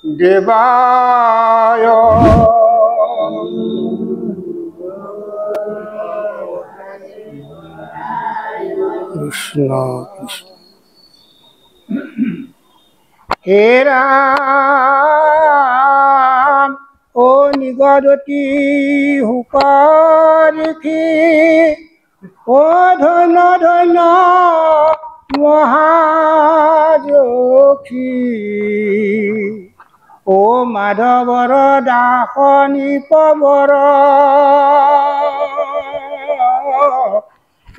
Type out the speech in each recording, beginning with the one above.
দেবায় কৃষ্ণ কৃষ্ণ। হে ৰাম ও নিগদতি হুকাৰিখি ও ধন্য ধন্য মহাযখী ও মাধৱৰ দাস নিপবৰ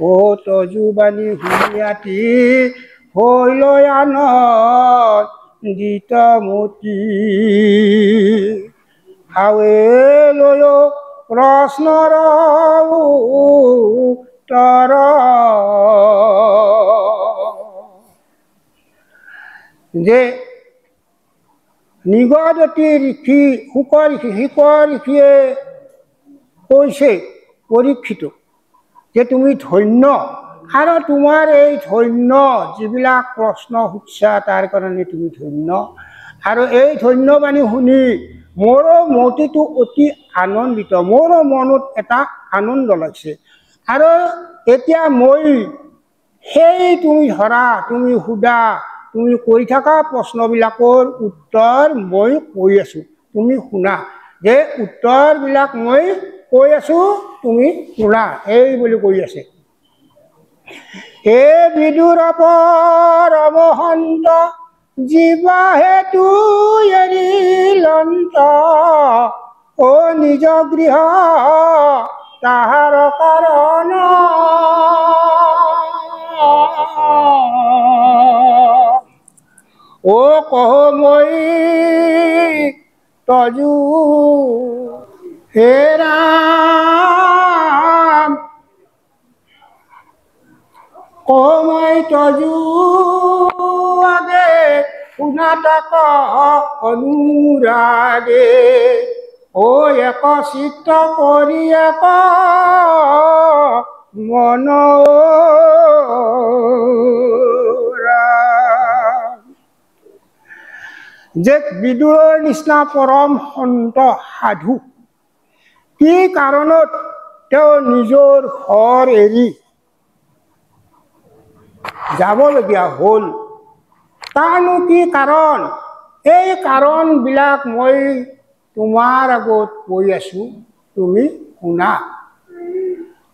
ও তজুবানী হুনিয়াতি হৈলয়ান গীতমতী হাৱে লয় প্ৰশ্নৰ উত্তৰ যে নিগদতি ঋষি শুক ঋষিয়ে কৈছে পৰীক্ষিত যে তুমি ধন্য আৰু তোমাৰ এই ধন্য যিবিলাক প্ৰশ্ন সুধিছা তাৰ কাৰণে তুমি ধন্য আৰু এই ধন্যবাণী শুনি মোৰো মতিটো অতি আনন্দিত মোৰো মনত এটা আনন্দ লাগিছে আৰু এতিয়া মই সেই তুমি ধৰা তুমি সোধা তুমি কৈ থকা প্ৰশ্নবিলাকৰ উত্তৰ মই কৈ আছো তুমি শুনা যে উত্তৰবিলাক মই কৈ আছো তুমি শুনা এই বুলি কৈ আছে হে বিদুৰ পৰমহন্ত জীৱা হেতু এৰিলন্ত ও নিজ গৃহ তাহাৰ কাৰণ ও কহ মই তজু হে ৰাম কহ মই তজু আগে শুনাতাক অনুৰাগে ও এক চিত্ত কৰি এক মন যে বিদুৰৰ নিচিনা পৰম সন্ত সাধু কি কাৰণত তেওঁ নিজৰ ঘৰ এৰি যাবলগীয়া হ'ল তাৰনো কি কাৰণ এই কাৰণবিলাক মই তোমাৰ আগত কৈ আছো তুমি শুনা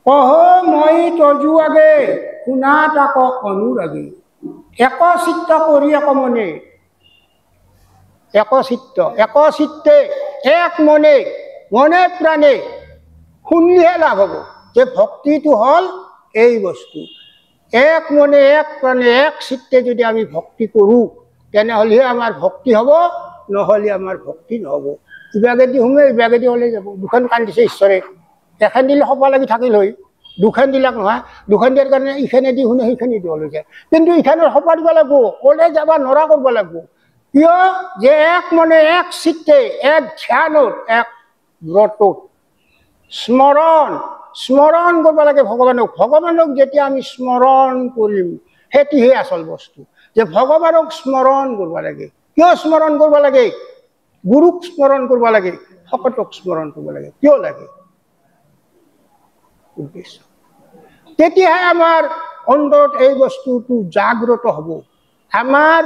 কহ মই তজু আগে শুনা তাক অনুৰাগী একচিত্ত কৰি এক মনে একচিত্তে এক মনে মনে প্ৰাণে শুনিলেহে লাভ হ'ব যে ভক্তিটো হ'ল এই বস্তু এক মনে এক প্ৰাণে এক চিত্তে যদি আমি ভক্তি কৰোঁ তেনেহ'লেহে আমাৰ ভক্তি হ'ব নহ'লে আমাৰ ভক্তি নহ'ব ইভাগেদি শুনে ইভাগেদি হ'লে যাব দুখন কাণ দিছে ঈশ্বৰে এখন দিলে সপা লাগি থাকিল হৈ দুখন দিলাক নহয় দুখন দিয়াৰ কাৰণে ইখনেদি শুনে সেইখনেদি হ'লে যায় কিন্তু ইখনৰ সপা দিব লাগিব ক'লে যাব নৰা কৰিব লাগিব কিয় যে এক মনে এক চিত্তে এক ধ্যানত এক ব্ৰতত স্মৰণ কৰিব লাগে ভগৱানক যেতিয়া আমি স্মৰণ কৰিম সেইটোহে আচল বস্তু যে ভগৱানক স্মৰণ কৰিব লাগে কিয় স্মৰণ কৰিব লাগে গুৰুক স্মৰণ কৰিব লাগে ভকতক স্মৰণ কৰিব লাগে কিয় লাগে উদ্দেশ্য তেতিয়াহে আমাৰ অন্তৰত এই বস্তুটো জাগ্ৰত হ'ব আমাৰ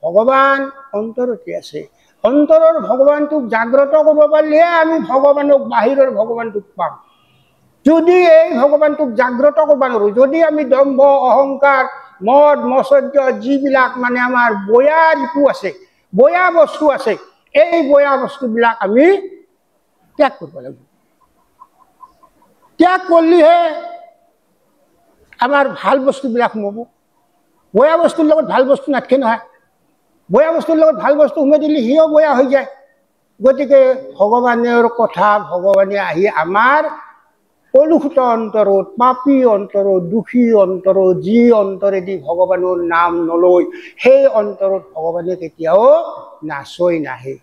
ভগৱান অন্তৰতে আছে অন্তৰৰ ভগৱানটোক জাগ্ৰত কৰিব পাৰিলেহে আমি ভগৱানক বাহিৰৰ ভগৱানটোক পাম যদি এই ভগৱানটোক জাগ্ৰত কৰিব নোৱাৰোঁ যদি আমি দম্ভ অহংকাৰ মদ মৎসৰ্য যিবিলাক মানে আমাৰ বয়া ৰিপু আছে বয়া বস্তু আছে এই বয়া বস্তুবিলাক আমি ত্যাগ কৰিব লাগিব ত্যাগ কৰিলেহে আমাৰ ভাল বস্তুবিলাক সোমাব বয়া বস্তুৰ লগত ভাল বস্তু নাথাকে নহয় বয়া বস্তুৰ লগত ভাল বস্তু সোমাই দিলে সিও বয়া হৈ যায় গতিকে ভগৱানৰ কথা ভগৱানে আহি আমাৰ কলুষিত অন্তৰত পাপী অন্তৰত দুখী অন্তৰত যি অন্তৰেদি ভগৱানৰ নাম নলয় সেই অন্তৰত ভগৱানে কেতিয়াও নাচই নাহে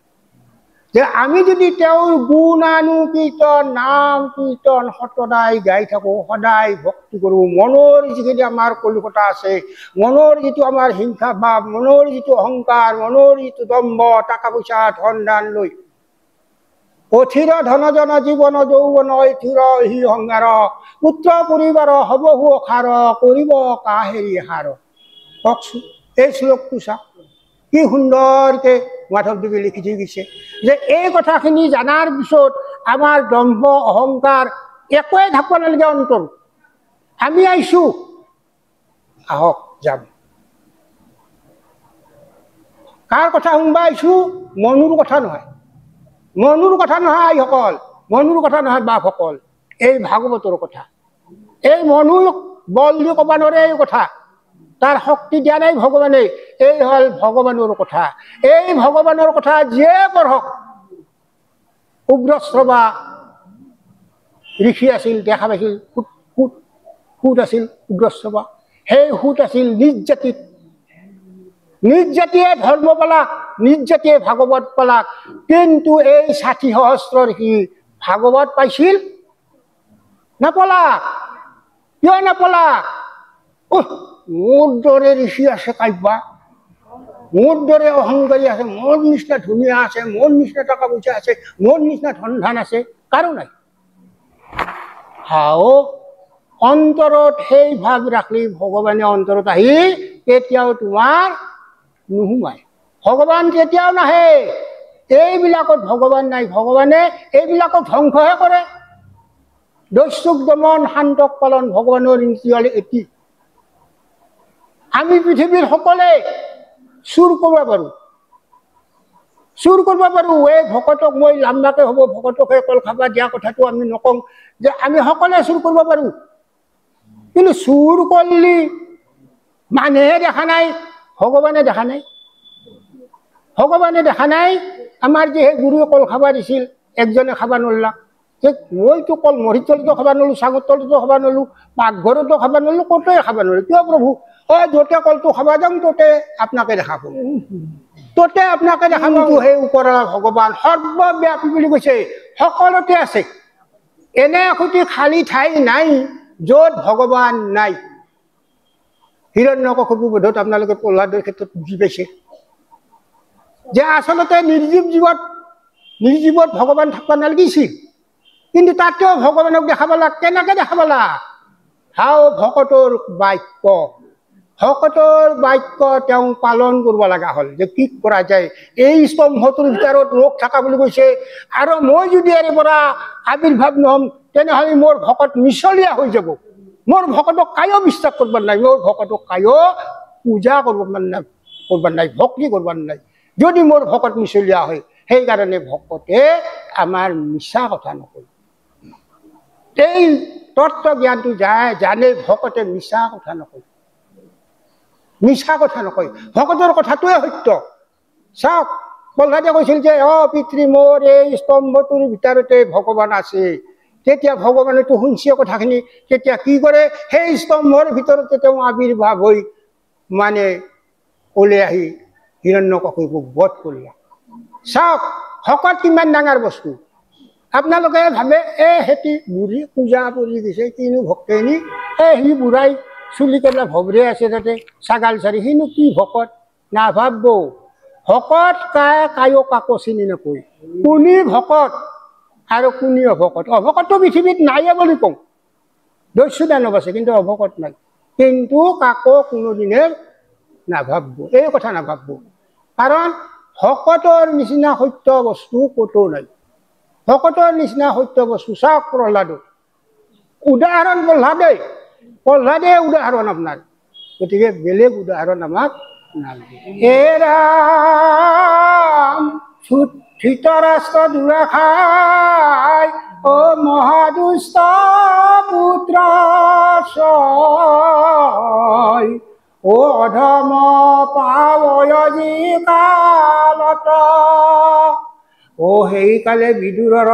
যে আমি যদি তেওঁৰ গুণানুকীৰ্তন নাম কীৰ্তন সদায় গাই থাকোঁ, সদায় ভক্তি কৰোঁ, মনৰ যিখিনি আমাৰ কলিকতা আছে, মনৰ যিটো আমাৰ হিংসা ভাৱ, মনৰ যিটো অহংকাৰ, মনৰ যিটো দম্ভ, টকা পইচা ধন দান লৈ অথিৰ ধনজন জীৱন যৌৱন স্থিৰ হি সংসাৰ, পুত্ৰ পৰিবাৰ হবহু অসাৰ, কৰিব কাহেৰি হাৰ। কওকচোন এই শ্লোকটো চাওক, কি সুন্দৰকৈ মাধৱদেৱে লিখি থৈ গৈছে যে এই কথাখিনি জনাৰ পিছত আমাৰ দম্ভ অহংকাৰ একোৱে থাকিব নালাগে অন্তৰ। আমি আহিছোঁ, আহক যাম। কাৰ কথা শুনবা আহিছোঁ? মনুৰ কথা নহয়, মনুৰ কথা নহয় আইসকল, মনুৰ কথা নহয় বাপসকল, এই ভাগৱতৰ কথা। এই মনুৰ বল দি ক'ব নোৱাৰে এই কথা, তাৰ শক্তি দিয়া নাই ভগৱানে। এই হ'ল ভগৱানৰ কথা। এই ভগৱানৰ কথা যিয়ে পঢ়ক, উগ্ৰশ্ৰৱা ঋষি আছিল, দেখা পাইছিল সুত আছিল উগ্ৰশ্ৰৱা, সেই সুত আছিল নিজ জাতিত, নিজ জাতিয়ে ধৰ্ম পালাক, নিজ জাতিয়ে ভাগৱত পালাক। কিন্তু এই ৬০ সহস্ৰ ঋষি ভাগৱত পাইছিল? নাপলাক। কিয় নাপলাক? মোৰ দৰে ঋষি আছে কাইবা, মোৰ দৰে অহংকাৰী আছে, মোৰ নিচিনা ধুনীয়া আছে, মোৰ নিচিনা টকা পইচা আছে, মোৰ নিচিনা ধন ধান আছে, কাৰো নাই। হাও অন্তৰত সেই ভাৱ ৰাখলি ভগৱানে অন্তৰত আহি কেতিয়াও তোমাৰ নোসোমায়। ভগৱান কেতিয়াও নাহে। এইবিলাকত ভগৱান নাই। ভগৱানে এইবিলাকত ধ্বংসহে কৰে। দস্যুক দমন শান্তক পালন ভগৱানৰ নীতি হ'ল এটি। আমি পৃথিৱীৰ সকলে চুৰ কৰিব পাৰোঁ, চুৰ কৰিব পাৰোঁ। এই ভকতক মই লাম্বাকে হ'ব, ভকতকে কল খাবা দিয়া কথাটো আমি নকওঁ যে আমি সকলোৱে চুৰ কৰিব পাৰোঁ। কিন্তু চুৰ কৰিলে মানুহে দেখা নাই, ভগৱানে দেখা নাই। ভগৱানে দেখা নাই। আমাৰ যে সেই গুৰুৱে কল খাবা দিছিল, একজনে খাবা নৰলাক। যে মইতো কল মৰিৰ তলতো খাব নোৱাৰো, চাঙৰ তলতো খাব নোৱাৰো, পাকঘৰতো খাব নোৱাৰো, ক'তোৱে খাব নোৱাৰো। কিয় প্ৰভু? য'তে কলটো খাব যাওঁ ত'তে আপোনাকে দেখা পাওঁ, ত'তে আপোনাকে দেখা পাওঁ। সেই ওপৰৰ ভগৱান সৰ্বব্যাপী বুলি কৈছে, সকলোতে আছে। এনে এখুটি খালী ঠাই নাই য'ত ভগৱান নাই। হিৰণ্যকশিপুৰ বধত আপোনালোকে প্ৰহ্লাদৰ ক্ষেত্ৰত বুজি পাইছে যে আচলতে নিৰ্জীৱত ভগৱান থাকিব নালাগিছিল, কিন্তু তাতেও ভগৱানক দেখা পালাক। কেনেকে দেখা পালাক? হাও ভকতৰ বাক্য, ভকতৰ বাক্য তেওঁ পালন কৰিব লগা হ'ল। যে কি কৰা যায়, এই স্তম্ভটোৰ ভিতৰত মোক থকা বুলি কৈছে, আৰু মই যদি ইয়াৰে পৰা আৱিৰ্ভাৱ নহম তেনেহ'লে মোৰ ভকত মিছলীয়া হৈ যাব। মোৰ ভকতক কায়ো বিশ্বাস কৰিব নাই, মোৰ ভকতক কায়ো পূজা কৰিব নাই, ভক্তি কৰিব নাই, যদি মোৰ ভকত মিছলীয়া হয়। সেইকাৰণে ভকতে আমাৰ মিছা কথা নকয়। এই তত্ত্ব জ্ঞানটো জানে ভকতে মিছা কথা নকয়, মিছা কথা নকয়। ভকতৰ কথাটোৱে সত্য। চাওক, প্ৰহ্লাদে কৈছিল যে পিতৃ মোৰ এই স্তম্ভটোৰ ভিতৰতে ভগৱান আছে। তেতিয়া ভগৱানেতো শুনছে কথাখিনি, তেতিয়া কি কৰে? সেই স্তম্ভৰ ভিতৰতে তেওঁ আৱিৰ্ভাৱ হৈ মানে ওলাই আহি হিৰণ্যকশিপুক বধ কৰিলে। চাওক ভকত কিমান ডাঙৰ বস্তু। আপোনালোকে ভাবে সেতি বুঢ়ী পূজা পৰি গৈছে, কিনো ভক্তেনি, সি বুঢ়াই চুলি কেইটা ভবৰে আছে তাতে ছাগাল চাৰি, সিনো কি ভকত? নাভাবব। ভকত কায়ো কাকো চিনি নকয়। কোনি ভকত আৰু কোনি অভকত? অভকতটো পৃথিৱীত নাইয়ে বুলি কওঁ, দস্যু দানৱ আছে, কিন্তু অভকত নাই। কিন্তু কাকো কোনোদিনে নাভাবব, এই কথা নাভাবব। কাৰণ ভকতৰ নিচিনা সত্য বস্তু ক'তো নাই। ভকতৰ নিচিনা সত্য বস্তু চাওক প্ৰহ্লাদৰ উদাহৰণ। প্ৰহ্লাদে উদাহৰণ আপোনাৰ, গতিকে বেলেগ উদাহৰণ আমাক নালাগে। ৰাম ধৃতৰাষ্ট্ৰ দুৰাখাই মহাদুষ্ট পুত্ৰ অধম পাৱয়জি কালত, সেইকালে বিদুৰৰ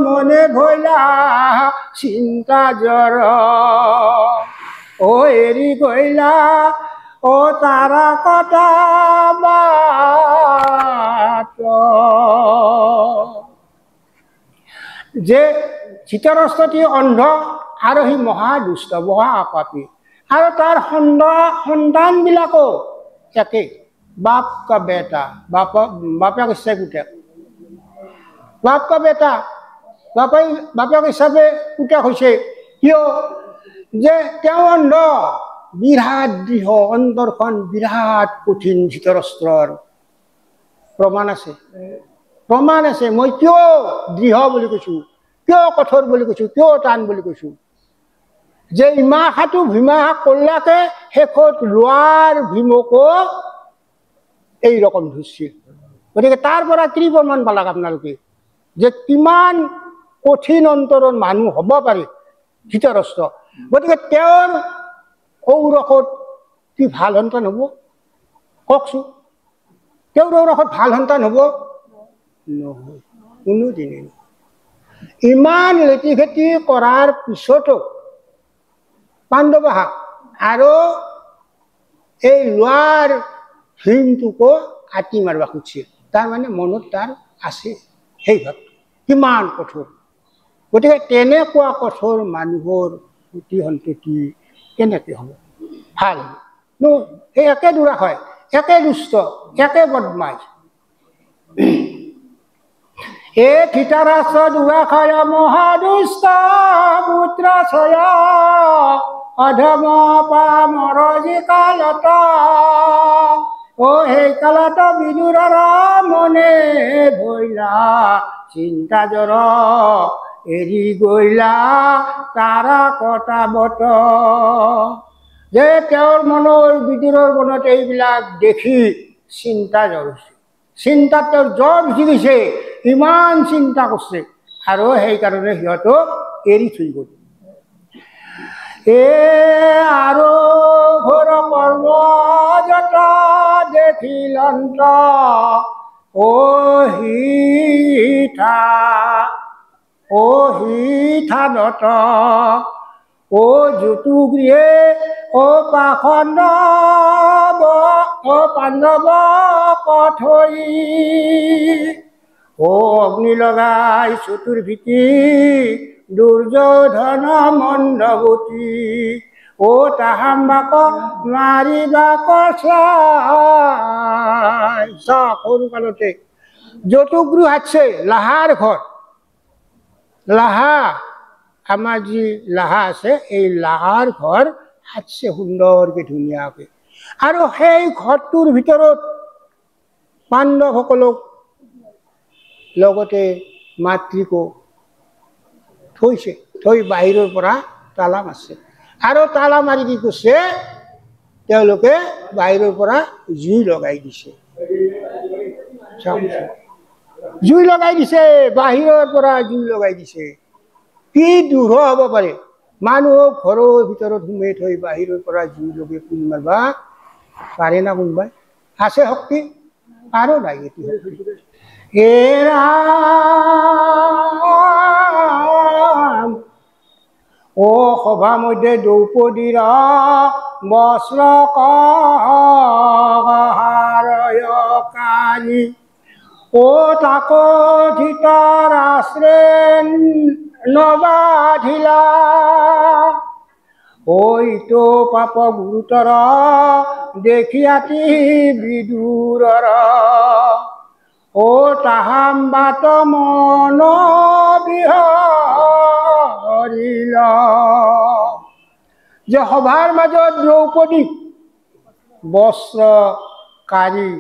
মনে ভৈলা চিন্তা জ্বৰ, এৰি গইলা তাৰা কটা যে ধৃতৰাষ্ট্ৰটি অন্ধ আৰু সি মহাদুষ্ট মহাপাপী আৰু তাৰ সন্তানবিলাকো একে বাপ কা বেটা বাপেক ইচ্ছা পুতেক বাপ কা বেটা বাপেক হিচাপে পুতেক হৈছে কিয় যে তেওঁ অন্ধ বিৰাট দৃঢ় অন্তৰখন বিৰাট কঠিন ধৃতৰাষ্ট্ৰৰ প্ৰমাণ আছে মই কিয় দৃঢ় বুলি কৈছোঁ কিয় কঠোৰ বুলি কৈছোঁ কিয় টান বুলি কৈছোঁ যে ইমাহাটো ভীমাহাক কল্যাকে শেষত লোৱাৰ ভীমকো এইৰকম ধৰিছিল গতিকে তাৰ পৰা কি প্ৰমাণ পালাক আপোনালোকে যে কিমান কঠিন অন্তৰৰ মানুহ হ'ব পাৰে ধৃতৰাষ্ট্ৰ গতিকে তেওঁৰ ঔৰসত কি ভাল সন্তান হ'ব কওকচোন তেওঁৰ ঔৰসত ভাল সন্তান হ'ব নহয় কোনোদিনে ইমান লেটি খেতি কৰাৰ পিছতো পাণ্ডৱহাক আৰু এই লোৱাৰ ভীমটোকো কাটি মাৰিব খুজিছিল তাৰমানে মনত তাৰ আছে সেই ভাৱটো কিমান কঠোৰ গতিকে তেনেকুৱা কঠোৰ মানুহৰ সুতি সন্ততি কেনেকৈ হ'ব ভাল হ'ব সেই একে দুৰাস হয় একে দুষ্ট একে বদমাছ এ ধৃতৰাষ্ট্ৰ দুৰাশয় মহাদুষ্ট পুত্ৰাশয় অধম পামৰ যি কালত ও সেই কালত বিদুৰৰ মনে ধৰিলা চিন্তা জ্বৰ এৰি গৈলা তাৰা কটাবত যে তেওঁৰ মনৰ বিদুৰৰ মনত এইবিলাক দেখি চিন্তা জ্বৰ হৈছে চিন্তাত তেওঁৰ জ্বৰ উঠি গৈছে ইমান চিন্তা কৰিছে আৰু সেইকাৰণে সিহঁতক এৰি থৈ গ'ল আৰু ঘোৰ কৰ্ম যত দেখিলন্ত ও হিঠানত ও জ্যোতুগৃহে ও পাণ্ডৱ কথৰি ও অগ্নি লগাই চতুৰ্ভীতি দুৰ্যোধন মন্দৱতী ও তাহাম্বাক মাৰিবা কচাই সৰু কালতে জ্যোতুগৃহ আছে লাহাৰ ঘৰ লাহা আমাৰ যি লাহা আছে এই লাহাৰ ঘৰ আছে সুন্দৰকৈ ধুনীয়াকৈ আৰু সেই ঘৰটোৰ ভিতৰত পাণ্ডৱসকলক লগতে মাতৃকো থৈছে থৈ বাহিৰৰ পৰা তালা মাৰিছে আৰু তালা মাৰি কি কৰিছে তেওঁলোকে বাহিৰৰ পৰা জুই লগাই দিছে বাহিৰৰ পৰা জুই লগাই দিছে কি দুৰ্ঘ হ'ব পাৰে মানুহক ঘৰৰ ভিতৰত সোমাই থৈ বাহিৰৰ পৰা জুই লগাই পুন মাৰিবা পাৰে না কোনোবাই আছে শক্তি আৰু নাই এটি শক্তি হে ৰাম ও সভা মধ্যে দ্ৰৌপদীৰ বস্ত্ৰ কাৰী ও তাকো ধৃতৰাষ্ট্ৰে নবাধিলা ঐতো পাপ গুৰুতৰ দেখিয়াতি বিদুৰৰ ও তাহাম বাত মন বিহৰিল যে সভাৰ মাজত দ্ৰৌপদীক বস্ত্ৰ কাঢ়ি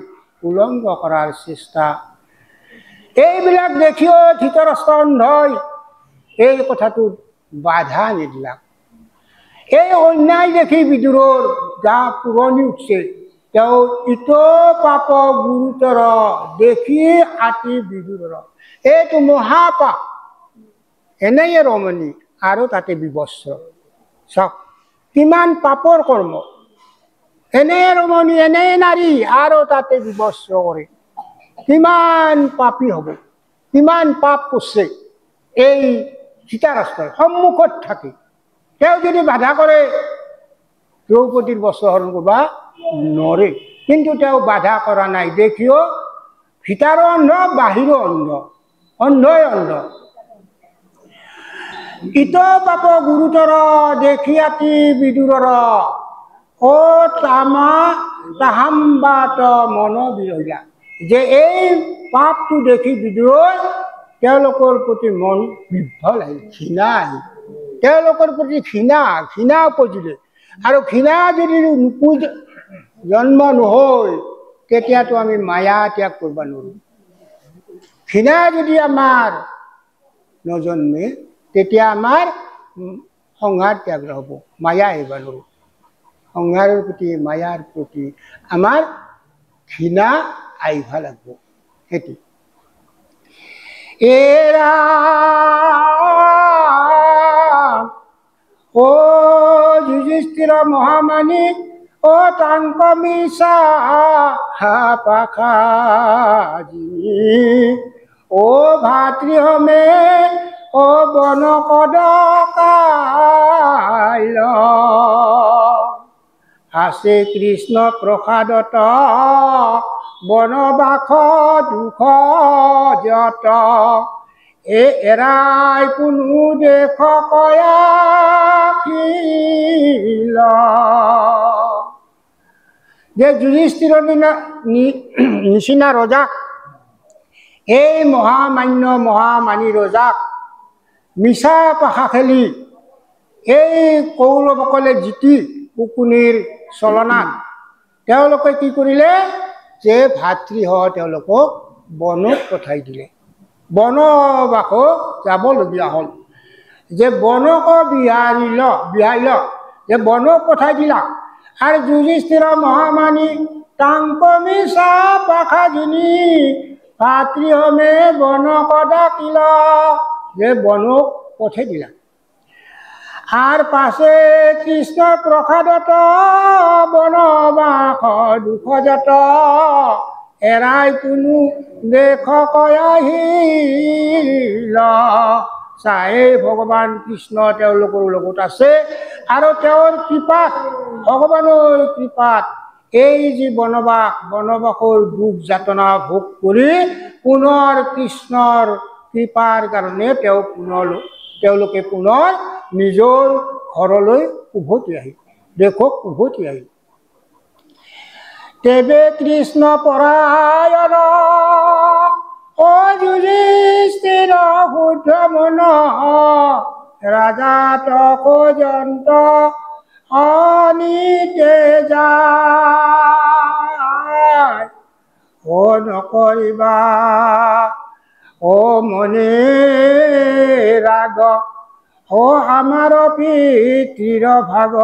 উলংঘ কৰাৰ চেষ্টা এইবিলাক দেখিও ধৃতৰাষ্ট্ৰ অন্ধই এই কথাটোত বাধা নিদিলাক এই অন্যায় দেখি বিদুৰৰ গা পুৰণি উঠিছে তেওঁ ইটো পাপ গুৰুতৰ দেখি আতি বিদুৰৰ এইটো মহাপাপ এনেয়ে ৰমণী আৰু তাতে বিবস্ত্ৰ চাওক কিমান পাপৰ কৰ্ম এনে ৰমণী এনে নাৰী আৰু তাতে বিবস্ত্ৰ কৰে কিমান পাপী হ'ব কিমান পাপ কৰিছে এই ধৃতৰাষ্ট্ৰৰ সন্মুখত থাকি তেওঁ যদি বাধা কৰে দ্ৰৌপদীৰ বস্ত্ৰ হৰণ কৰিব নোৱাৰে কিন্তু তেওঁ বাধা কৰা নাই দেখিও ভিতৰ অন্ধ বাহিৰ অন্ধ, অন্ধই অন্ধ। ইত পাপ গুৰুতৰ দেখি আতি বিদুৰৰ, অ তামা তাহাম্বাত মন বিৰহিলা। যে এই পাপটো দেখি বিদুৰৰ তেওঁলোকৰ প্ৰতি মন বিভ্ৰল আহিল, ঘৃণা আহিল। তেওঁলোকৰ প্ৰতি ঘৃণা উপজিলে। আৰু ঘৃণা যদি জন্ম নহয় তেতিয়াতো আমি মায়া ত্যাগ কৰিব নোৱাৰোঁ। ঘৃণা যদি আমাৰ নজন্মে তেতিয়া আমাৰ সংসাৰ ত্যাগ হ'ব, মায়া আহিব নোৱাৰোঁ। সংসাৰৰ প্ৰতি মায়াৰ প্ৰতি আমাৰ ঘৃণা আহিব লাগিব। সেইটো এৰা ও যুধিষ্ঠিৰ মহামানী, ও তাংক মিছা পাখাজিনী, ও ভাতৃহমে ও বনকদ কাইল, আছে কৃষ্ণ প্ৰসাদত বনবাস দুখ যত, এৰাই কোনো দেশ কয়াখিল। যে যুধিষ্ঠিৰৰ নিচিনা ৰজাক, এই মহামানী ৰজাক মিছা পাশা খেলি এই কৌৰৱসকলে জিতি শকুনিৰ চলনাত তেওঁলোকে কি কৰিলে, যে ভাতৃসহ তেওঁলোকক বনত পঠাই দিলে, বনবাস যাবলগীয়া হ'ল। যে বনক বিহাৰিল, যে বনক পঠাই দিলা। আৰু যুধিষ্ঠিৰ মহামানী তাংক মিছা পাখাজিনী, ভাতৃহমে বনক ডাকিল, যে বনক পঠাই দিলা। আর পাশে কৃষ্ণ প্রসাদত বনবাস দুখ যত, এৰাই কোনো দেশ কয়াহিল। চাই ভগৱান কৃষ্ণ তেওঁলোকৰ লগত আছে। আৰু তেওঁৰ কৃপাত, ভগৱানৰ কৃপাত এই যি বনবাসৰ দুখ যাতনা ভোগ কৰি পুনৰ কৃষ্ণৰ কৃপাৰ কাৰণে তেওঁলোকে পুনৰ নিজৰ ঘৰলৈ উভতি আহিল, দেশক উভতি আহিল। তেবে কৃষ্ণ পৰায়ণ ও যুধিষ্ঠিৰ শুদ্ধ মন, ৰাজা তক যন্ত অনিতে যায়, ও নকৰিবা ও মনে ৰাগ, ও আমাৰ পিতৃৰ ভাগ,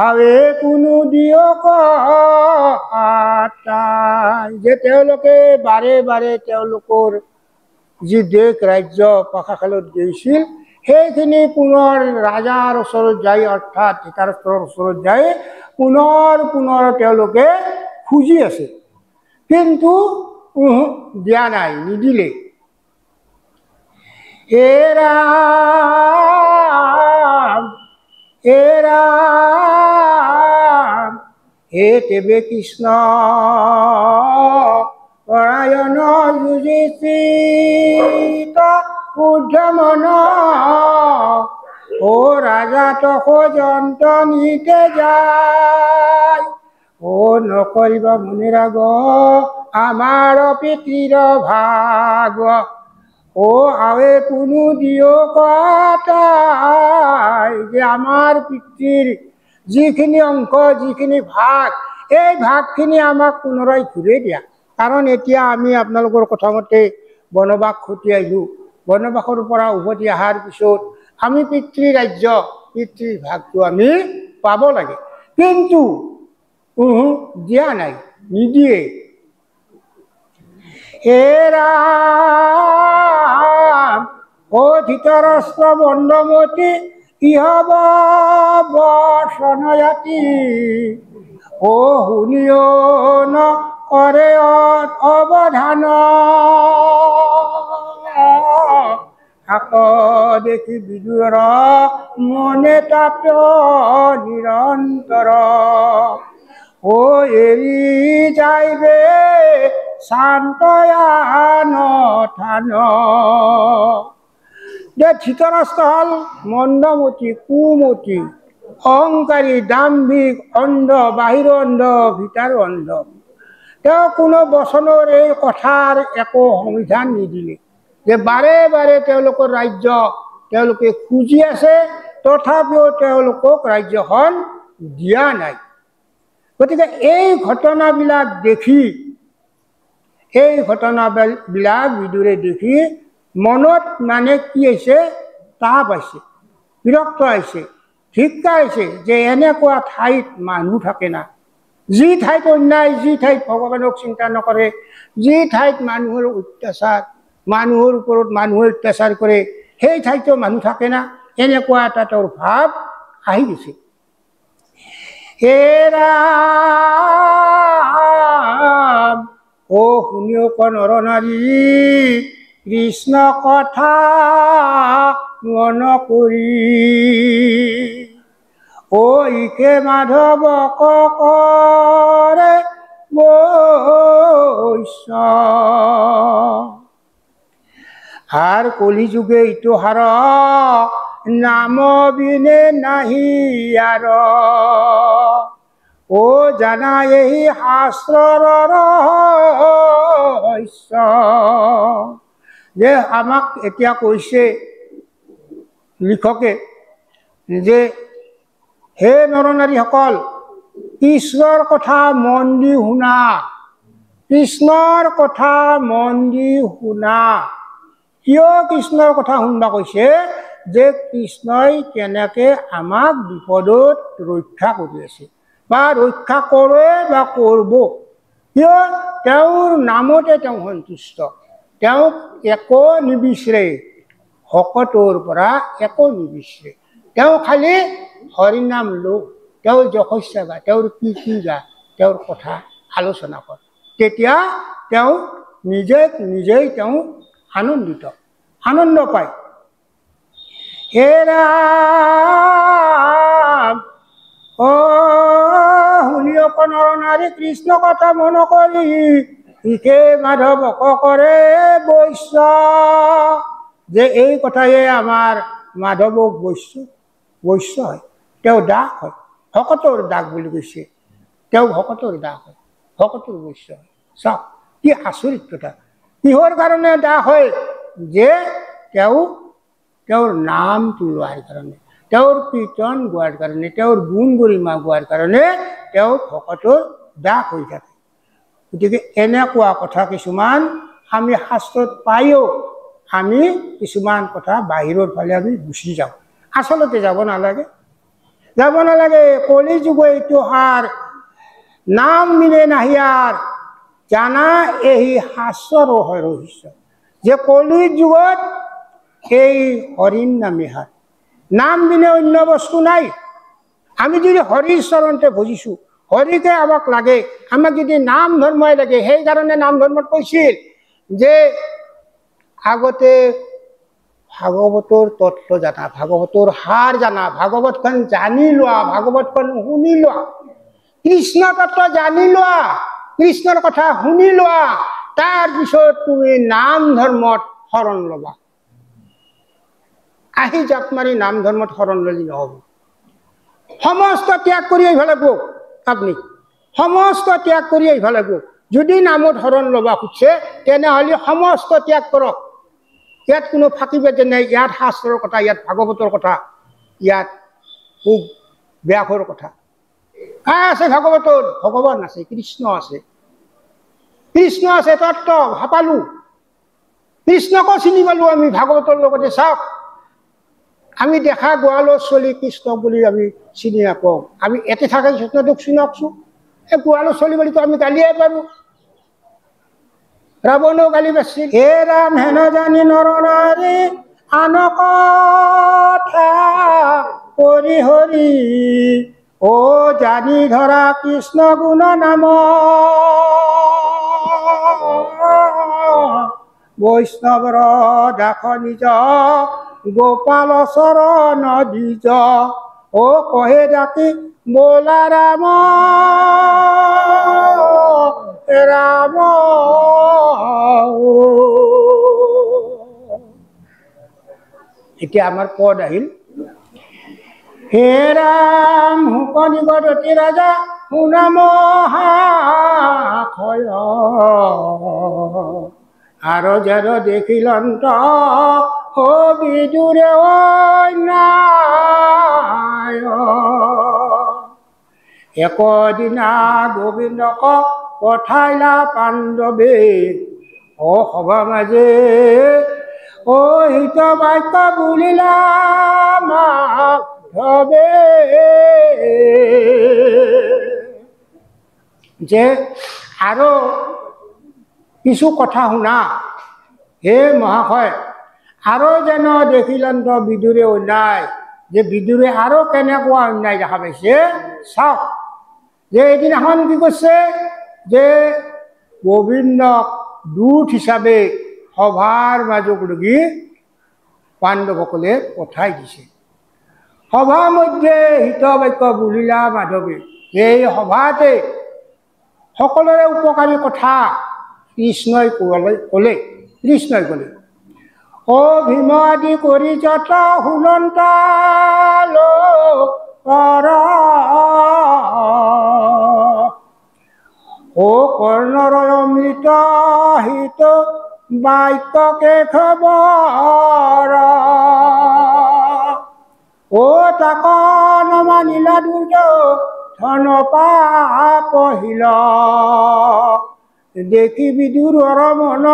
আৱে কোনো দিয়ক আটাই। যে তেওঁলোকে বাৰে বাৰে তেওঁলোকৰ যি দেশ ৰাজ্য পাশাখালত গৈছিল সেইখিনি পুনৰ ৰাজাৰ ওচৰত যাই, অৰ্থাৎ ধৃতৰাষ্ট্ৰৰ ওচৰত যাই পুনৰ তেওঁলোকে খুজি আছে, কিন্তু দিয়া নাই, নিদিলে। তেবে কৃষ্ণ পৰায়ণ যুধিষ্ঠিৰ শুদ্ধ মন, ও ৰাজা তক যন্ত নিতে যায়, ও নকৰিবা মনে ৰাগ, আমাৰ পিতৃৰ ভাগ, ও আৱে কোনো দিয়ক আটাই। যে আমাৰ পিতৃৰ যিখিনি অংশ, যিখিনি ভাগ, এই ভাগখিনি আমাক পুনৰাই ঘূৰাই দিয়া। কাৰণ এতিয়া আমি আপোনালোকৰ কথামতে বনবাস ঘটি আহিলোঁ। বনবাসৰ পৰা উভতি অহাৰ পিছত আমি পিতৃ ৰাজ্য, পিতৃৰ ভাগটো আমি পাব লাগে, কিন্তু দিয়া নাই, নিদিয়ে। ও ধৃতৰাষ্ট্ৰ বন্দমতী ইহব বসনয়াতি, ও শুনিও নকৰে অৱধান, আক দেখি বিদুৰৰ মনে তাপ নিৰন্তৰ, ও এৰি যাইবে শান্তয়ান থান। যে ধৃতৰাষ্ট্ৰ হ'ল মন্দমতি, কুমতি, অহংকাৰী, দাম্ভিক, অন্ধ, বাহিৰ অন্ধ, ভিতৰ অন্ধ। তেওঁ কোনো বচনৰ এই কথাৰ একো সমিধান নিদিলে, যে বাৰে বাৰে তেওঁলোকৰ ৰাজ্য তেওঁলোকে খুজি আছে, তথাপিও তেওঁলোকক ৰাজ্যখন দিয়া নাই। গতিকে এই ঘটনাবিলাক দেখি, এই ঘটনাবিলাক বিদুৰে দেখি মনত মানে কি হৈছে, তাপ আহিছে, বিৰক্ত আহিছে, ধিক্কাৰ আহিছে, যে এনেকুৱা ঠাইত মানুহ থাকে না, যি ঠাইত অন্যায়, যি ঠাইত ভগৱানক চিন্তা নকৰে, যি ঠাইত মানুহৰ অত্যাচাৰ, মানুহৰ ওপৰত মানুহে অত্যাচাৰ কৰে, সেই ঠাইতো মানুহ থাকে না, এনেকুৱা এটা তেওঁৰ ভাৱ আহি গৈছে। হে ৰাম, অ শুনিওক নৰনাৰী, কৃষ্ণ কথা মন কৰি, ঐ ইকে মাধৱক কৰে বৈশ্য, আৰ কলিযুগে ইটো হাৰ, নাম বিনে নাহি আৰ, ও জানা এই শাস্ত্ৰৰ ৰহস্য। যে আমাক এতিয়া কৈছে লিখকে, যে হে নৰনাৰীসকল, কৃষ্ণৰ কথা মন দি শুনা, কৃষ্ণৰ কথা মন দি শুনা। কিয় কৃষ্ণৰ কথা শুনবা কৈছে? যে কৃষ্ণই কেনেকে আমাক বিপদত ৰক্ষা কৰি আছে, বা ৰক্ষা কৰে বা কৰিব। কিয়? তেওঁৰ নামতে তেওঁ সন্তুষ্ট, তেওঁক একো নিবিচাৰে, ভকতৰ পৰা একো নিবিচাৰে। তেওঁ খালি হৰিনাম লওঁ, তেওঁৰ যশস্যা গা, তেওঁৰ কীৰ্তি গা, তেওঁৰ কথা আলোচনা কৰ, তেতিয়া তেওঁ নিজেই তেওঁ আনন্দিত, আনন্দ পায়। হে ৰাম, অ শুনিওক নৰনাৰী, কৃষ্ণ কথা মন কৰি, ইকে মাধৱক কৰে বৈশ্য। যে এই কথায়ে আমাৰ মাধৱক বৈশ্য হয়, তেওঁ দাস হয়, ভকতৰ দাস বুলি কৈছে। তেওঁ ভকতৰ দাস হয়, ভকতৰ বৈশ্য হয়। চাওক কি আচৰিত কথা। কিহৰ কাৰণে দাস হয়? যে তেওঁৰ নামটো লোৱাৰ কাৰণে, তেওঁৰ কীৰ্তন গোৱাৰ কাৰণে, তেওঁৰ গুণ গৰিমা গোৱাৰ কাৰণে তেওঁ ভকতৰ দাস হৈ থাকে। গতিকে এনেকুৱা কথা কিছুমান আমি শাস্ত্ৰত পায়ো আমি কিছুমান কথা বাহিৰৰ ফালে আমি গুচি যাওঁ। আচলতে যাব নালাগে, যাব নালাগে। কলিযুগ এইটো হার, নাম মিলে নাহিয়ার, জানা এই শাস্ত্ৰৰ ৰহস্য। যে কলিৰ যুগত এই হৰিৰ নামে হাৰ, নাম বিনে অন্য বস্তু নাই। আমি যদি হৰিৰ চৰণতে ভজিছো, হৰিকে আমাক লাগে, আমাক যদি নাম ধৰ্মই লাগে। সেইকাৰণে নাম ধৰ্মত কৈছিল যে আগতে ভাগৱতৰ তত্ত্ব জানা, ভাগৱতৰ সাৰ জানা, ভাগৱতখন জানি লোৱা, ভাগৱতখন শুনি লোৱা, কৃষ্ণ তত্ত্ব জানি লোৱা, কৃষ্ণৰ কথা শুনি লোৱা, তাৰপিছত তুমি নাম ধৰ্মত শৰণ ল'বা। আহি জাপ মাৰি নাম ধৰ্মত শৰণ ল'লি নহ'ব। সমস্ত ত্যাগ কৰি আহিব লাগিব আপুনি, সমস্ত ত্যাগ কৰি আহিব লাগিব। যদি নামত শৰণ ল'বা খুজিছে, তেনেহ'লে সমস্ত ত্যাগ কৰক। ইয়াত কোনো ফাঁকি বেজে নাই। ইয়াত শাস্ত্ৰৰ কথা, ইয়াত ভাগৱতৰ কথা, ইয়াত খুব ব্যাসৰ কথা। আছে ভাগৱতত ভগৱান আছে, কৃষ্ণ আছে, কৃষ্ণ আছে, তত্ত্ব ভাপালো, কৃষ্ণকো চিনি পালো আমি ভাগৱতৰ লগতে। চাওক, আমি দেখা গোৱালৰ চলি কৃষ্ণ বুলি আমি চিনি নাপাওঁ। আমি এতে থাকে কৃষ্ণটোক চিনকছো, এই গোৱালৰ চলি বুলিতো আমি গালিয়ে পাৰো। ৰাৱণেও গালি পাৰছিল। হে ৰাম হেন জানি নৰনাৰী, আন কথা কৰি হৰি, ও জানি ধৰা কৃষ্ণ গুণ নাম, বৈষ্ণৱৰ দাস নিজ, গোপাল চৰণ দ্বিজ, ও কহে ডাকি বোলা ৰাম, ৰাম এতিয়া আমাৰ পদ আহিল হে ৰাম শুকনিগদতি ৰাজা শুনাম মহাশয় আৰু যেন দেখিলন্ত বিদুৰে অন্যায় একদিনা গোবিন্দক পঠাইলা পাণ্ডৱে সভা মাজে হিত বাক্য বুলিলা মাধৱে যে আৰু কিছু কথা শুনা হে মহাশয় আৰু যেন দেখিলন্ত বিদুৰে অন্যায় যে বিদুৰে আৰু কেনেকুৱা অন্যায় দেখা পাইছে চাওক যে এদিনাখন কি কৈছে যে গোবিন্দক দূত হিচাপে সভাৰ মাজক লগি পাণ্ডৱসকলে পঠাই দিছে সভা মধ্যে হিত বাক্য বুলিলা মাধৱে এই সভাতে সকলোৰে উপকাৰী কথা কৃষ্ণই ক'লে কৃষ্ণই ক'লে ভীম আদি কৰি যত শুনন্তা কৰ্ণৰ অমৃত হিত বাক্যকে খবৰ তাক নমানিলা দুৰ্যোধন পাপহিল দেখি বিদুৰৰ মন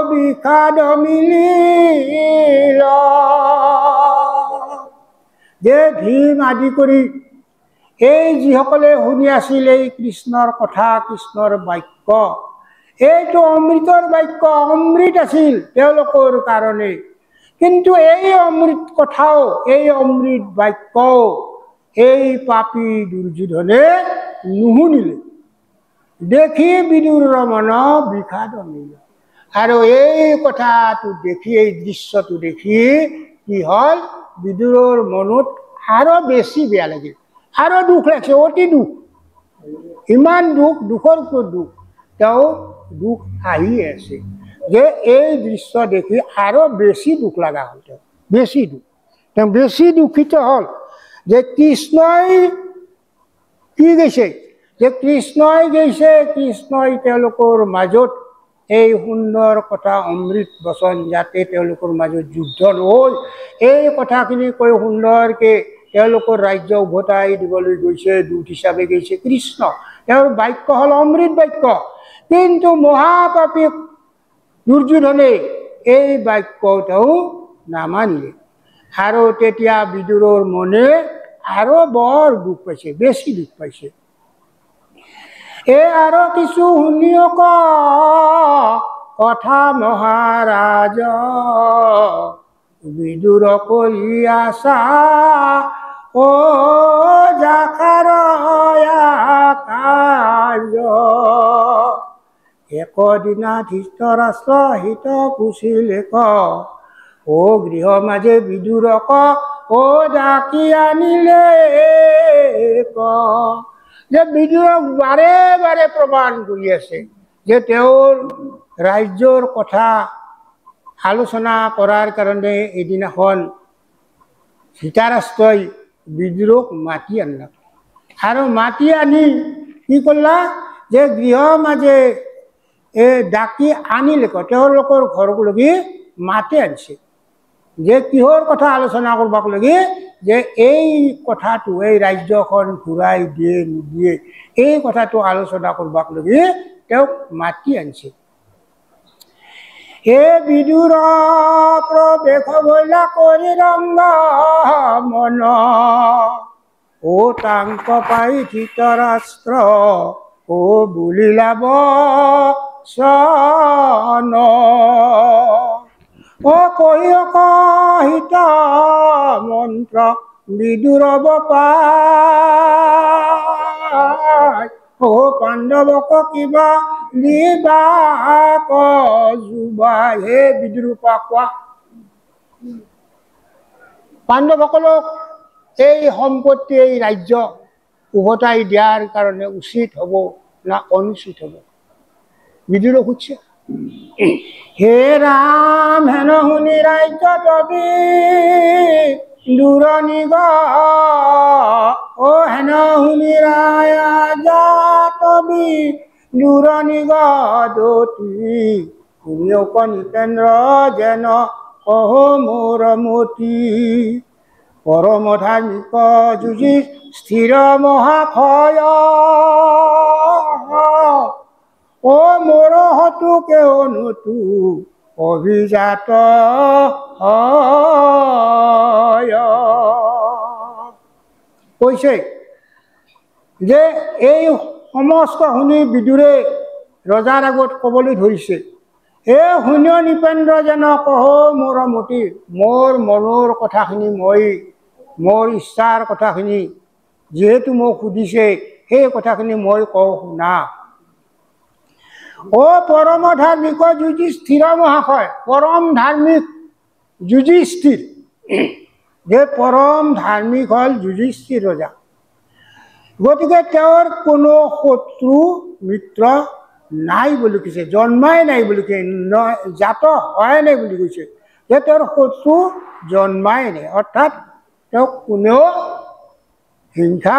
বিষাদ মিলিল যে ভীম আদি কৰি এই যিসকলে শুনি আছিল এই কৃষ্ণৰ কথা কৃষ্ণৰ বাক্য এইটো অমৃতৰ বাক্য অমৃত আছিল তেওঁলোকৰ কাৰণে কিন্তু এই অমৃত কথাও এই অমৃত বাক্যও এই পাপী দুৰ্যোধনে নুশুনিলে দেখি বিদুৰৰ মন বিষাদ মিলিল আৰু এই কথাটো দেখি এই দৃশ্যটো দেখি কি হ'ল বিদুৰৰ মনত আৰু বেছি বেয়া লাগিল আৰু দুখ লাগিছে অতি দুখ ইমান দুখ দুখৰ ওপৰত দুখ তেওঁ দুখ আহি আছে যে এই দৃশ্য দেখি আৰু বেছি দুখ লগা হ'ল তেওঁ বেছি দুখিত হ'ল যে কৃষ্ণই কি গৈছে যে কৃষ্ণই তেওঁলোকৰ মাজত এই সুন্দৰ কথা অমৃত বচন যাতে তেওঁলোকৰ মাজত যুদ্ধ নহ'ল এই কথাখিনি কৈ সুন্দৰকৈ তেওঁলোকৰ ৰাজ্য উভতাই দিবলৈ গৈছে দূত হিচাপে গৈছে কৃষ্ণ তেওঁৰ বাক্য হ'ল অমৃত বাক্য কিন্তু মহাপাপী দুৰ্যোধনে এই বাক্য তেওঁ নামানিলে আৰু তেতিয়া বিদুৰৰ মনে আৰু বৰ দুখ পাইছে বেছি দুখ পাইছে আৰু কিছু শুনিওক কথা মহাৰাজ বিদুৰ কৰি আছা জাকাৰ একদিনা ধৃতৰাষ্ট্ৰ হিত পুছিলে গৃহ মাজে বিদুৰক ডাকি আনিলে যে বিদুৰক বাৰে বাৰে প্ৰমাণ কৰি আছে যে তেওঁৰ ৰাজ্যৰ কথা আলোচনা কৰাৰ কাৰণে এদিনাখন ধৃতৰাষ্ট্ৰই বিদুৰক মাতি আনিলা আৰু মাতি আনি কি কৰিলা যে গৃহ মাজে ডাকি আনিলে তেওঁলোকৰ ঘৰক লগি মাতি আনিছে যে কিহৰ কথা আলোচনা কৰবাক লাগি যে এই কথাটো এই ৰাজ্যখন ঘূৰাই দিয়ে নিদিয়ে এই কথাটো আলোচনা কৰবাক লাগি তেওঁক মাতি আনিছে বিদুৰ প্ৰৱেশ বৈলা কৰি ৰংগ মন তাংক পাই ধৃতৰাষ্ট্ৰ বুলিলা বচন কহিত মন্ত্ৰ বিদুৰ পাই পাণ্ডৱক কিবা দিবা কজুবা হে বিদুৰ কোৱা পাণ্ডৱসকলক এই সম্পত্তি এই ৰাজ্য উভতাই দিয়াৰ কাৰণে উচিত হ'ব না অনুচিত হ'ব বিদুৰক সুধিছে হে ৰাম হেন শুনি ৰাজ্য তবি দূৰণিগ অ হেন শুনি ৰাজা তবি দূৰণিগ দতি শুনিয়ক নিপেন্দ্ৰ যেন কহ মোৰ মতি পৰম ধাৰ্মিক যুঁজি স্থিৰ মহাশয় অ মোৰ হতু কেওনতু অভিজাত কৈছে যে এই সমস্ত শুনি বিদুৰে ৰজাৰ আগত ক'বলৈ ধৰিছে হে শূন্য নৃপেন্দ্ৰ যেন কহ মোৰ মতি মোৰ মনৰ কথাখিনি মোৰ ইচ্ছাৰ কথাখিনি যিহেতু মোক সুধিছে সেই কথাখিনি মই কওঁ শুনা অ পৰম ধাৰ্মিক যুধিষ্ঠিৰ মহাশয় পৰম ধাৰ্মিক যুধিষ্ঠিৰ যে পৰম ধাৰ্মিক হ'ল যুধিষ্ঠিৰ ৰজা গতিকে তেওঁৰ কোনো শত্ৰু মিত্ৰ নাই বুলি কৈছে জন্মাই নাই বুলি কৈছে জাত হোৱাই নাই বুলি কৈছে যে তেওঁৰ শত্ৰু জন্মাই নাই অৰ্থাৎ তেওঁক কোনেও হিংসা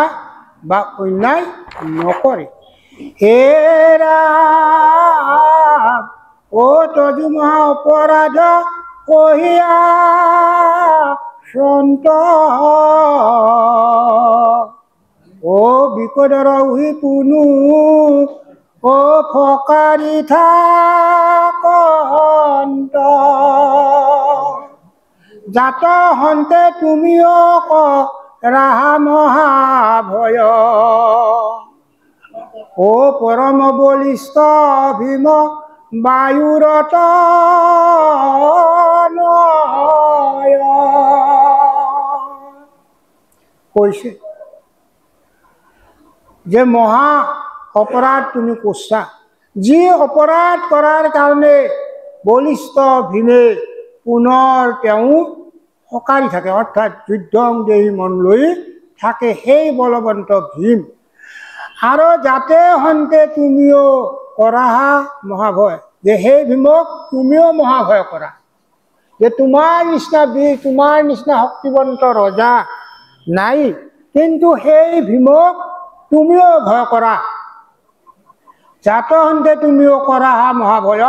বা অন্যায় নকৰে হে ৰাম অ তজু মহা অপৰাধ কহিয়া সন্ত অ বিপদৰ উহি পুনু অ ফকাৰি থাকন্ত জাত হন্তে তুমিও ক ৰাহা মহাভয় ও পৰম বলিষ্ঠ ভীম বায়ুৰত কৈছে যে মহা অপৰাধ তুমি কৰছা যি অপৰাধ কৰাৰ কাৰণে বলিষ্ঠ ভীমে পুনৰ তেওঁ সকাৰি থাকে অৰ্থাৎ যুদ্ধং দেহি মন লৈ থাকে সেই বলবন্ত ভীম আৰু যাতে হন্তে তুমিও কৰাহা মহাভয় যে সেই ভীমক তুমিও মহাভয় কৰা যে তোমাৰ নিচিনা বীৰ তোমাৰ নিচিনা শক্তিবন্ত ৰজা নাই কিন্তু সেই ভীমক তুমিও ভয় কৰা যাতে হন্তে তুমিও কৰাহা মহাভয়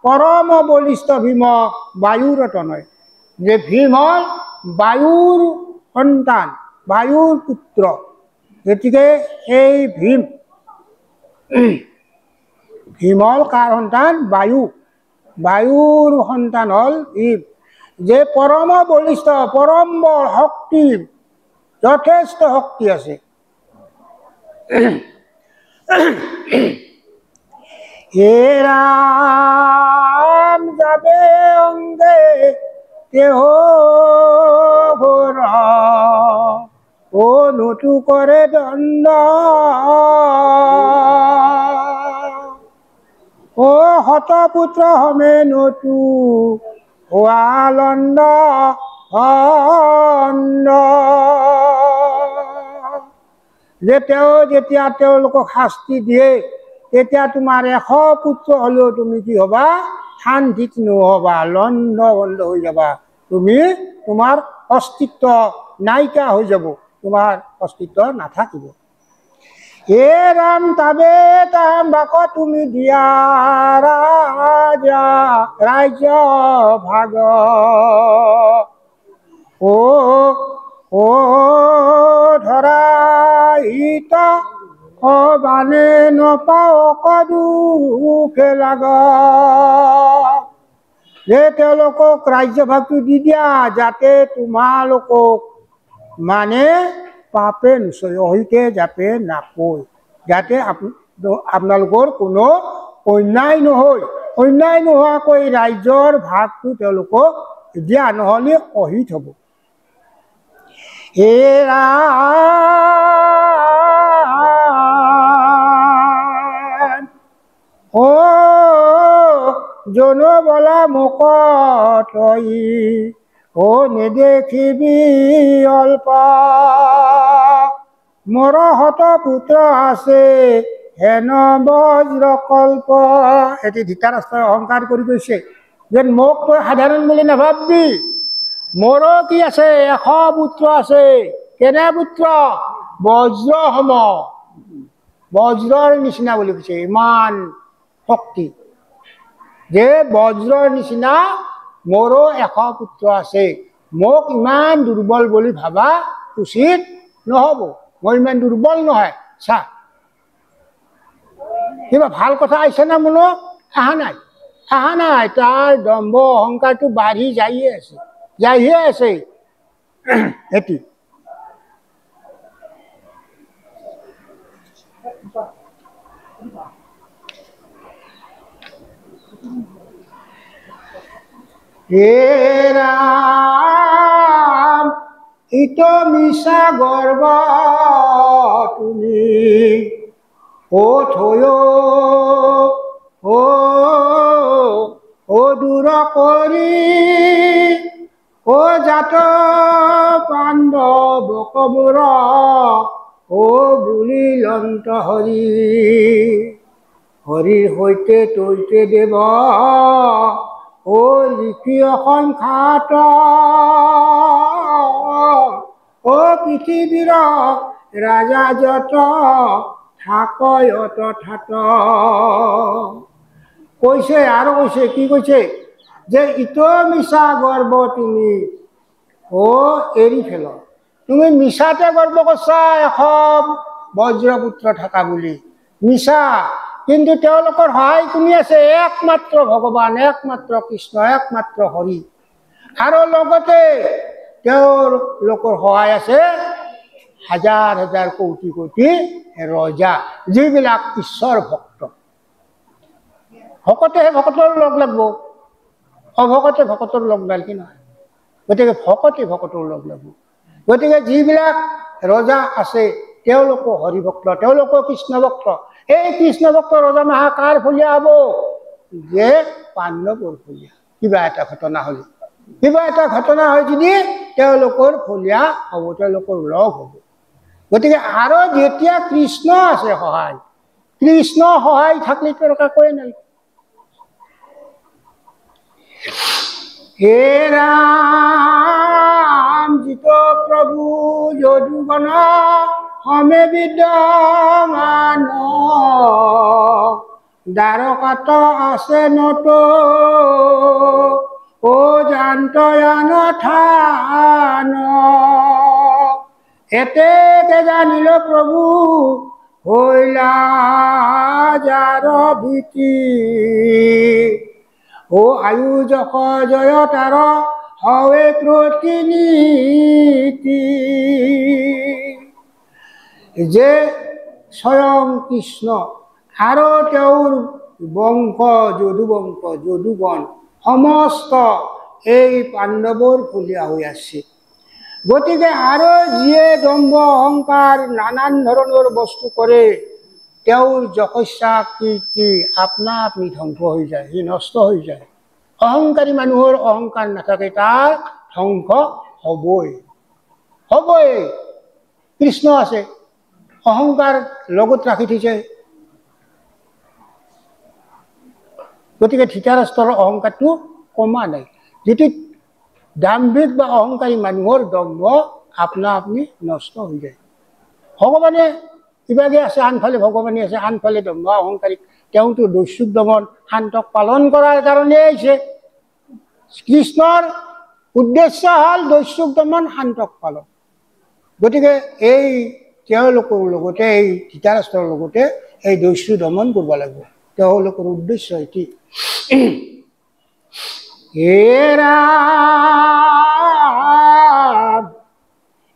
পৰম বলিষ্ঠ ভীম বায়ুৰত নয় যে ভীম হল বায়ুৰ সন্তান বায়ুৰ পুত্ৰ গতিকে এই ভীম হল কাৰ সন্তান বায়ুৰ সন্তান হল ভীম যে পৰম বলিষ্ঠ পৰম বল শক্তি যথেষ্ট শক্তি আছে হে ৰাম যাবে অংগে কেহ ঘোৰ ও নতু কৰে দণ্ড ও হতপুত্ৰ হমে নতু হোৱালন্দ যে তেওঁ যেতিয়া তেওঁলোকক শাস্তি দিয়ে তেতিয়া তোমাৰ 100 পুত্ৰ হলেও তুমি কি হবা শান্তিত নহবা লণ্ড বন্ধ হৈ যাবা তুমি তোমাৰ অস্তিত্ব নাইকিয়া হৈ যাব তোমাৰ অস্তিত্ব নাথাকিব হে ৰাম তাবে তাম বাক তুমি দিয়া ৰাজ্য ভাগ ও ধৰা হিত বানে নপাও কদুখে লাগ যে তেওঁলোকক ৰাজ্যভাগটো দি দিয়া যাতে তোমালোকক মানে পাপে নিশ্চয় অহিতে যাতে নাপয় যাতে আপোনালোকৰ কোনো অন্যায় নোহোৱাকৈ ৰাজ্যৰ ভাগটো তেওঁলোকক দিয়া নহলে অহিত হ'ব হে ৰাম ও জন বলা মোক তই ও নেদেখিবি অল্প মোৰ হত পুত্ৰ আছে হেন বজ্ৰকল্প। এটি ধৃতৰাষ্ট্ৰই অহংকাৰ কৰি কৈছে যে মোক তই সাধাৰণ বুলি নাভাববি, মোৰো কি আছে, 100 পুত্ৰ আছে। কেনে পুত্ৰ? বজ্ৰ সম, বজ্ৰৰ নিচিনা বুলি কৈছে। ইমান শক্তি যে বজ্ৰৰ নিচিনা মোৰো 100 পুত্ৰ আছে। মোক ইমান দুৰ্বল বুলি ভাবা উচিত নহ'ব, মই ইমান দুৰ্বল নহয়। চা, কিবা ভাল কথা আহিছে না মনত? অহা নাই, অহা নাই। তাৰ দম্ভ অহংকাৰটো বাঢ়ি যাইয়ে আছে, যাইহে আছে। এটি হে ৰাম, ইটো মিছা গৰ্ব তুমি থৈ দূৰ কৰি, জাত পাণ্ডৱ কবৰ বুলি লন্ত হৰি। হৰিৰ সৈতে তৈতে দেৱ লিখি অসংখ্যাত, পৃথিৱীৰ ৰাজা যত থাকয়ত থাত। কৈছে আৰু কৈছে, কি কৈছে? যে ইটো মিছা গৰ্ব তুমি এৰি ফেল। তুমি মিছাতে গৰ্ব কৰছা 100 বজ্ৰপুত্ৰ থকা বুলি, মিছা। কিন্তু তেওঁলোকৰ সহায় কোনে আছে? একমাত্ৰ ভগৱান, একমাত্ৰ কৃষ্ণ, একমাত্ৰ হৰি। আৰু লগতে তেওঁলোকৰ সহায় আছে হাজাৰ হাজাৰ কোটি কোটি ৰজা, যিবিলাক ঈশ্বৰ ভক্ত। ভকতেহে ভকতৰ লগ লাগব, অভকতে ভকতৰ লগ লাগ কি নহয়। গতিকে ভকতে ভকতৰ লগ লাগব। গতিকে যিবিলাক ৰজা আছে তেওঁলোকো হৰিভক্ত, তেওঁলোকো কৃষ্ণ ভক্ত। এই কৃষ্ণ ভক্ত ৰজা মাহা কাৰ ফলীয়া হ'ব? যে পাণ্ডৱৰ ফলীয়া। কিবা এটা ঘটনা হ'লে, কিবা এটা ঘটনা হয় যদি তেওঁলোকৰ ফলীয়া হ'ব, তেওঁলোকৰ লগ হ'ব। গতিকে আৰু যেতিয়া কৃষ্ণ আছে সহায়, কৃষ্ণ সহায় থাকলে তোৰ একোৱে নাই। হে ৰাম, জিত প্ৰভু যদুগণ সমে বিদ্যমান, দ্বাৰকাত আছে নত জান্তয়ান থান। এতেকে জানিল প্ৰভু হইলা যাৰ ভীতি, আয়ুজক জয় তাৰ হয়ে প্ৰতিনীতি। যে স্বয়ং কৃষ্ণ আৰু তেওঁৰ বংশ যদুবংশ, যদুগণ সমস্ত এই পাণ্ডৱৰ ফলীয়া হৈ আছে। গতিকে আৰু যিয়ে দম্ভ অহংকাৰ নানান ধৰণৰ বস্তু কৰে, তেওঁৰ যশস্যা কীৰ্তি আপনা আপনি ধ্বংস হৈ যায়, সি নষ্ট হৈ যায়। অহংকাৰী মানুহৰ অহংকাৰ নাথাকে, তাৰ ধ্বংস হ'বই, হ'বই। কৃষ্ণ আছে, অহংকাৰ লগত ৰাখি থৈছে। গতিকে ধৃতৰাষ্ট্ৰৰ অহংকাৰটো কমা নাই। যিটো দাম্ভিক বা অহংকাৰী মানুহৰ দম্ভ আপনা আপনি নষ্ট হৈ যায়। ভগৱানে ইভাগে আছে, আনফালে ভগৱানে আছে, আনফালে দম্ভ অহংকাৰী। তেওঁতো দস্যুক দমন শান্তক পালন কৰাৰ কাৰণে আহিছে। কৃষ্ণৰ উদ্দেশ্য হ'ল দস্যুক দমন শান্তক পালন। গতিকে এই তেওঁলোকৰ লগতে, এই ধৃতৰাষ্ট্ৰৰ লগতে এই দস্যু দমন কৰিব লাগিব, তেওঁলোকৰ উদ্দেশ্য এটি। হে ৰাম,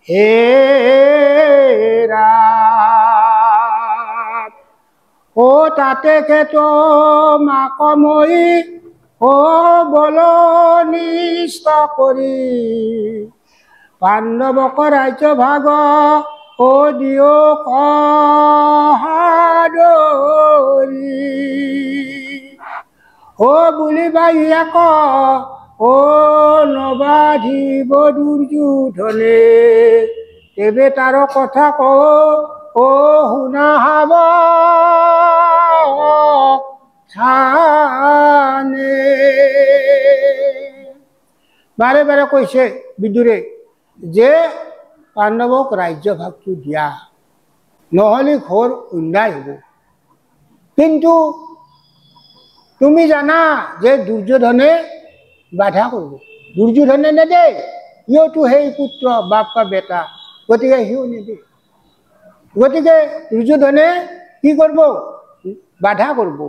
হে ৰাম, তাতে খেত মাকময়ী বল নিষ্ট কৰি, পাণ্ডৱক ৰাজ্য ভাগ দিয় কহাদৰি। বুলিবা ইয়াক নবাধিব দুৰ্যোধনে, তেবে তাৰ কথা ও শুনাব থানে। বাৰে বাৰে কৈছে বিদুৰে যে পাণ্ডৱক ৰাজ্যভাগটো দিয়া, নহ'লে ঘোৰ অন্যায় হ'ব। কিন্তু তুমি জানা যে দুৰ্যোধনে বাধা কৰিব, দুৰ্যোধনে নেদে, সিওতো সেই পুত্ৰ বাপ বা বেটা, গতিকে সিও নেদে। গতিকে দুৰ্যোধনে কি কৰিব, বাধা কৰিব।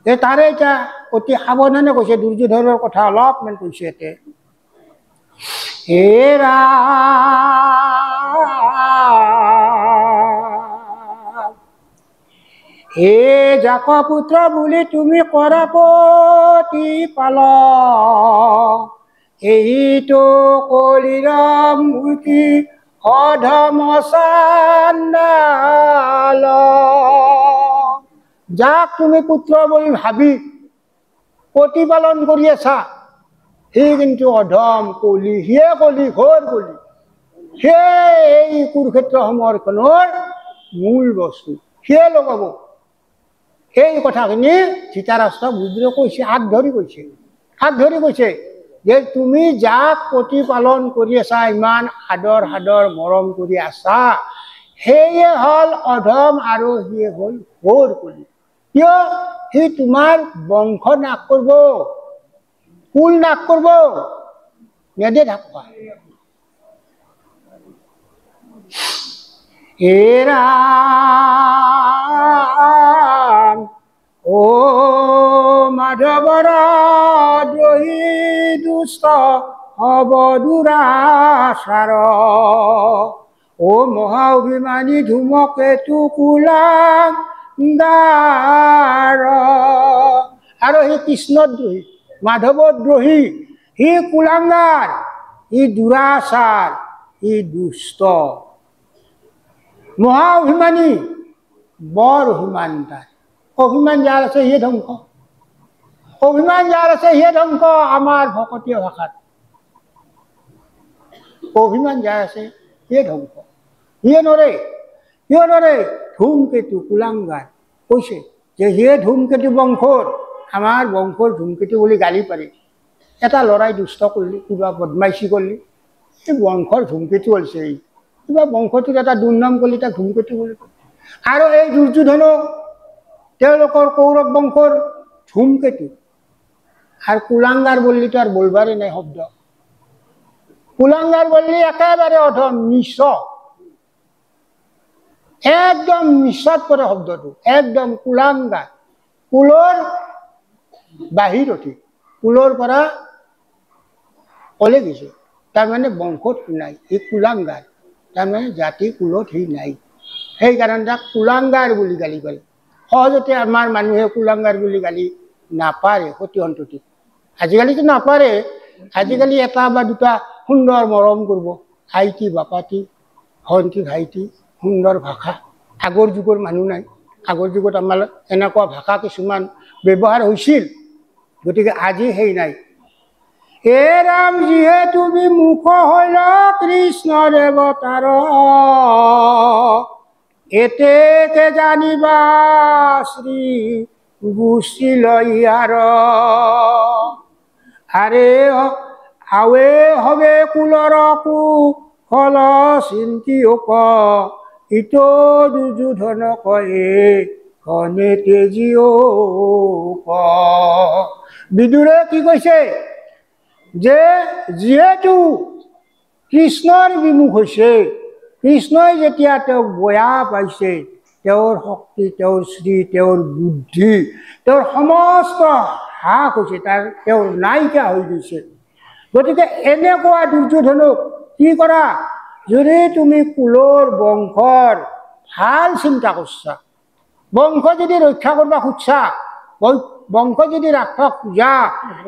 তাৰে এতিয়া অতি সাৱধানে কৈছে, দুৰ্যোধনৰ কথা অলপমান কৈছে ইয়াতে। হে হে জাক পুত্ৰ বুলি তুমি কৰা প্ৰতিপালন, এইটো কৰিৰাম মুকি অধম চাণ্ডাল। যাক তুমি পুত্ৰ বুলি ভাবি প্ৰতিপালন কৰি আছা, সি কিন্তু অধম কলি, সিয়ে কলি, ঘোৰ কলি। সিয়ে এই কুৰুক্ষেত্ৰ সমৰখনৰ মূল বস্তু, সিয়ে লগাব। সেই কথাখিনি ধৃতৰাষ্ট্ৰক বিদুৰে কৈছে, হাত ধৰি কৈছে, হাত ধৰি কৈছে যে তুমি যাক প্ৰতিপালন কৰি আছা, ইমান আদৰ সাদৰ মৰম কৰি আছা, সেয়ে হ'ল অধম আৰু সিয়ে হ'ল ঘোৰ কলি। কিয়? সি তোমাৰ বংশ নাশ কৰিব, কুল নাশ কৰিব, নেদে থাকবা। হে ৰাম ও মাধৱৰ দ্ৰোহী দুষ্ট হব দুৰাচাৰ, ও মহা অভিমানী ধূমকেতু কুলাংগাৰ। আৰু সি কৃষ্ণদ্ৰোহী, মাধৱদ্ৰোহী, সি কুলাংগাৰ, সি দুৰাচাৰ, সি দুষ্ট, মহা অভিমানী, বৰ অভিমান তাৰ। অভিমান যাৰ আছে সিয়ে ধ্বংস, অভিমান যাৰ আছে সিয়ে ধ্বংস। আমাৰ ভকতীয় ভাষাত অভিমান যাৰ আছে সিয়ে ধ্বংস, সিয়ে নৰে, সিয়ে নৰে। ধূমকেতু কুলাংগাৰ কৈছে যে সিয়ে ধূমকেতু বংশৰ, আমাৰ বংশৰ ধূমকেতু বুলি গালি পাৰে। এটা ল'ৰাই দুষ্ট কৰিলে, কিবা বদমাইচি কৰিলে, এই বংশৰ ধূমকেতু হৈছে, এই কিবা বংশটোৰ এটা দুৰ্নাম কৰিলে তাক ধূমকেতু বুলি কয়। আৰু এই দুৰ্যোধনো তেওঁলোকৰ কৌৰৱ বংশৰ ধূমকেতু। আৰু কুলাংগাৰ বললিতো আৰু বলবাৰে নাই শব্দ, কুলাংগাৰ বললি একেবাৰে অধম, নিচ, একদম নিচত পৰে শব্দটো, একদম কুলাংগাৰ, কুলৰ বাহিৰতে, কুলৰ পৰা কলে গৈছে, তাৰমানে বংশত নাই, এই কুলাংগাৰ, তাৰমানে জাতি কুলত সি নাই, সেইকাৰণে তাক কুলাংগাৰ বুলি গালি কৰে। সহজতে আমাৰ মানুহে কুলাংগাৰ বুলি গালি নাপাৰে সতি সন্ততি, আজিকালিতো নাপাৰে। আজিকালি এটা বা দুটা সুন্দৰ মৰম কৰিব, আইটি বাপাটি, ভণ্টি ভাইটি, সুন্দৰ ভাষা। আগৰ যুগৰ মানুহ নাই, আগৰ যুগত আমাৰ এনেকুৱা ভাষা কিছুমান ব্যৱহাৰ হৈছিল, গতিকে আজি সেই নাই। হে ৰাম যিহেতু বিমুখ হল কৃষ্ণ দেৱতাৰ, এতেকে জানিবা শ্ৰী গুচিল ইয়াৰ। আৰে আৱে হবে কুলৰ কুশল চিন্তি ক, ইটো দুৰ্যোধন কয়ে ঘনে তেজিও ক। বিদুৰে কি কৈছে যে যিহেতু কৃষ্ণৰ বিমুখ হৈছে, কৃষ্ণই যেতিয়া তেওঁক বয়া পাইছে, তেওঁৰ শক্তি, তেওঁৰ শ্ৰী, তেওঁৰ বুদ্ধি, তেওঁৰ সমস্ত হ্ৰাস হৈছে, তেওঁৰ নাইকিয়া হৈ গৈছে। গতিকে এনেকুৱা দুৰ্যোধনক কি কৰা, যদি তুমি কুলৰ বংশৰ ভাল চিন্তা কৰছা, বংশ যদি ৰক্ষা কৰিব খুজছা, বংশ যদি ৰাখবা খোজা,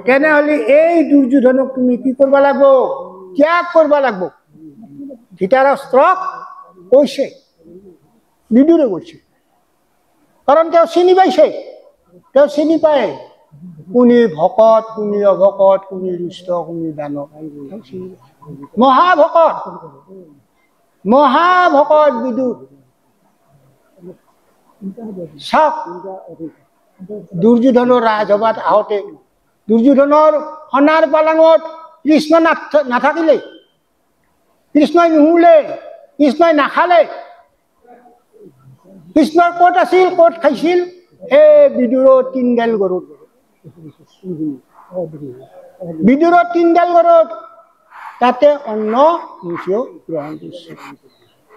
তেনেহলে এই দুৰ্যোধনক তুমি কি কৰিব লাগিব, ত্যাগ কৰিব লাগিব। ধৃতৰাষ্ট্ৰক কৈছে, বিদুৰে কৈছে, কাৰণ তেওঁ চিনি পাইছে, তেওঁ চিনি পায় কোনে ভকত, কোনে অভকত, কোনে দুষ্ট, কোনে দানৱ, মহাভকত, মহাভকত বিদুৰ। চাওক দুৰ্যোধনৰ ৰাজসভাত আহোঁতে দুৰ্যোধনৰ সোণাৰ পালাঙত কৃষ্ণ নাথাকিলে, কৃষ্ণই নুশুলে, কৃষ্ণই নাখালে। কৃষ্ণৰ ক'ত আছিল, ক'ত খাইছিল? বিদুৰৰ তিনডাল গৰুত, বিদুৰৰ তিনডাল গৰুত তাতে অন্ন গ্ৰহণ কৰিছে।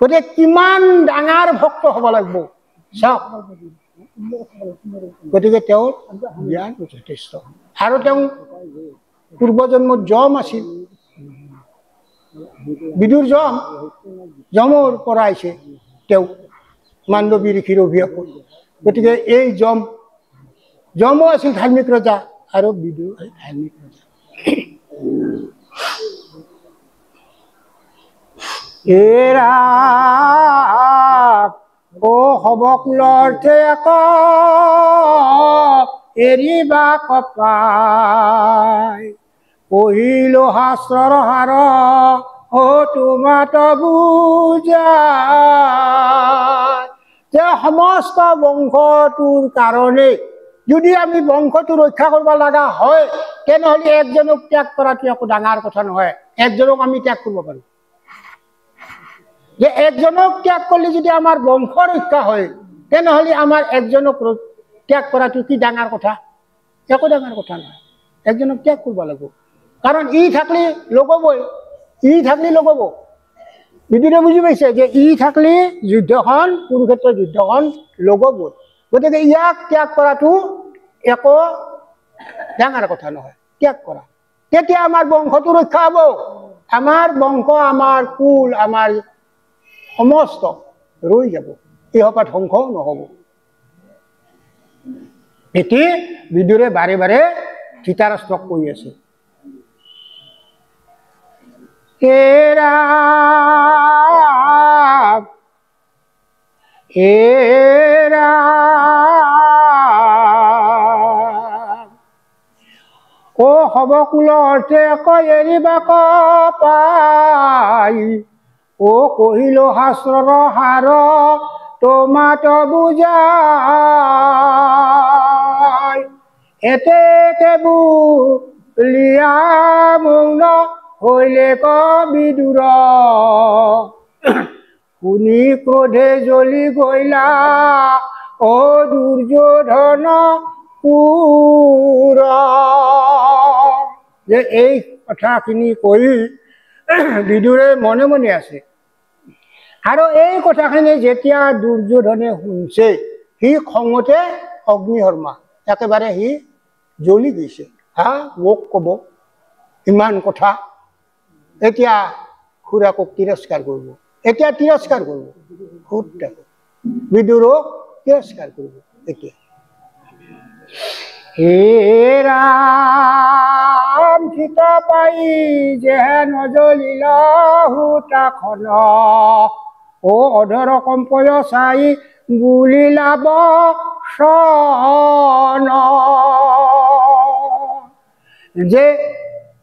গতিকে কিমান ডাঙৰ ভক্ত হ'ব লাগিব চাওক। গতিকে তেওঁৰ জ্ঞান যথেষ্ট। আৰু তেওঁ পূৰ্বজন্মত যম আছিল, বিদুৰ যমৰ পৰা আহিছে তেওঁ, মাণ্ডৱী ঋষিৰ অভিশাপত। গতিকে এই যমো আছিল ধাৰ্মিক ৰজা আৰু বিদুৰ ধাৰ্মিক ৰজা। হবকুলৰ্থে এৰিবা কপাই, পঢ়িলো শাস্ত্ৰৰ হাৰ তোমাত বুজাই। যে সমস্ত বংশটোৰ কাৰণে যদি আমি বংশটো ৰক্ষা কৰিব লগা হয়, তেনেহ'লে একজনক ত্যাগ কৰাটো একো ডাঙৰ কথা নহয়। একজনক আমি ত্যাগ কৰিব পাৰোঁ। যে একজনক ত্যাগ কৰিলে যদি আমাৰ বংশ ৰক্ষা হয়, তেনেহ'লে আমাৰ একজনক ত্যাগ কৰাটো কি ডাঙৰ কথা? একো ডাঙৰ কথা নহয়। একজনক ত্যাগ কৰিব লাগিব, কাৰণ ই থাকলে লগাবই, ই থাকলে লগাব। বিদুৰে বুজি পাইছে যে ই থাকলে যুদ্ধখন, কুৰুক্ষেত্ৰ যুদ্ধখন লগাবই। গতিকে ইয়াক ত্যাগ কৰাটো একো ডাঙৰ কথা নহয়, ত্যাগ কৰা। তেতিয়া আমাৰ বংশটো ৰক্ষা হ'ব। আমাৰ বংশ, আমাৰ কুল, আমাৰ সমস্ত ৰৈ যাব, ইহপা ধ্বংস নহ'ব। এটি বিদুৰে বাৰে বাৰে ধৃতৰাষ্ট্ৰক কৈ আছে, হবকুল অৰ্থে এৰিবা কপাই, কহিলো শাস্ত্ৰৰ হাৰ তোমাত বুজাই। এতেকে বুলিয়া মৌন হইলে বিদুৰ, শুনি ক্ৰোধে জ্বলি গইলা দুৰ্যোধন পুৰ। যে এই কথাখিনি কৈ বিদুৰে মনে মনে আছে। আৰু এই কথাখিনি যেতিয়া দুৰ্যোধনে শুনছে, সি খঙতে অগ্নিশৰ্মা একেবাৰে সি জ্বলি গৈছে। মোক ক'ব ইমান কথা, এতিয়া খুৰাকক তিৰস্কাৰ কৰিব, এতিয়া তিৰস্কাৰ কৰিব, বিদুৰক তিৰস্কাৰ কৰিব এতিয়া। হে ৰাম সীতা পাই যে নজ্বলিল সূতাখন, অধৰ কম্পয় চাই বুলিলা বচন। যে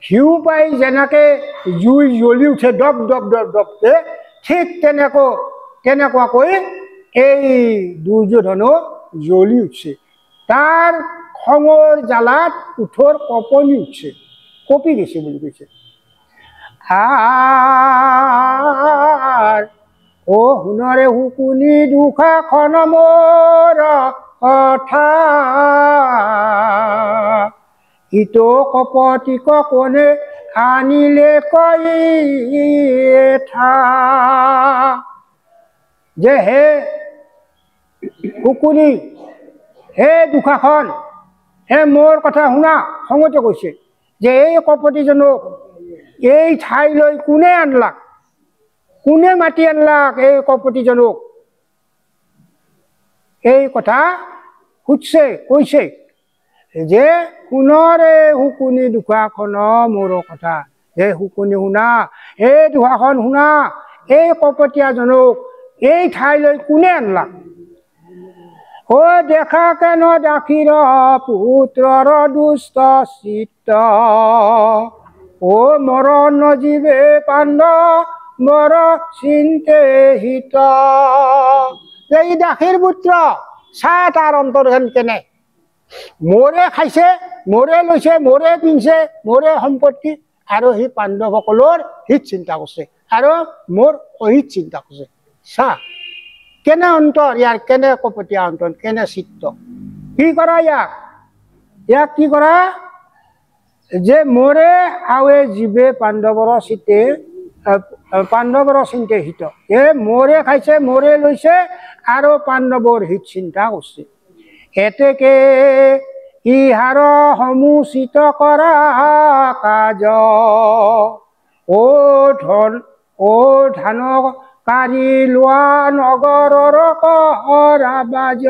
ঘিউ পাই যেনেকে জুই জ্বলি উঠে দপ দপ দপ দপকে, ঠিক তেনেকুৱাকৈ এই দুৰ্যোধনো জ্বলি উঠছে। তাৰ খঙৰ জ্বালাত ওঠৰ কঁপনি উঠছে, কঁপি গৈছে বুলি কৈছে। শুনৰে শুকুনি দুখাখন মোৰ কথা, ইটো কপটিক কোনে আনিলে কৈঠা। যে হে শুকুনি, হে দুখাখন, হে মোৰ কথা শুনা। খঙতে কৈছে যে এই কপটিজনক এই ঠাইলৈ কোনে আনলাক, কোনে মাতি আনলাক এই কপটিজনক? এই কথা সুধছে, কৈছে যে শুনৰে শুকুনি দুখাখন মোৰ কথা। হে শুকুনি শুনা, এই দুখাখন শুনা, এই কপটীয়াজনক এই ঠাইলৈ কোনে আনলাক? দেখা কেন দাসীৰ পুত্ৰৰ দুষ্ট চিত্ত, মৰণ জীৱে পাণ্ড বৰ চিন্তে হিত। যে ই দাসীৰ পুত্ৰ চা তাৰ অন্তৰখন কেনে মোৰে খাইছে মোৰে লৈছে মোৰে পিন্ধছে মোৰে সম্পত্তি আৰু সি পাণ্ডৱসকলৰ হিত চিন্তা কৰিছে আৰু মোৰ অহিত চিন্তা কৰিছে চা কেনে অন্তৰ ইয়াৰ কেনে কপটীয়া অন্তৰ কেনে চিত্ত কি কৰা ইয়াক কি কৰা যে মোৰে আৱে জীৱে পাণ্ডৱৰ চিন্তে হিত মোৰে খাইছে মোৰে লৈছে আৰু পাণ্ডৱৰ হিত চিন্তা কৰিছে এতেকে ইহাৰ সমুচিত কৰা কাজ ধানকাৰী লোৱা নগৰৰ কৰাবাজ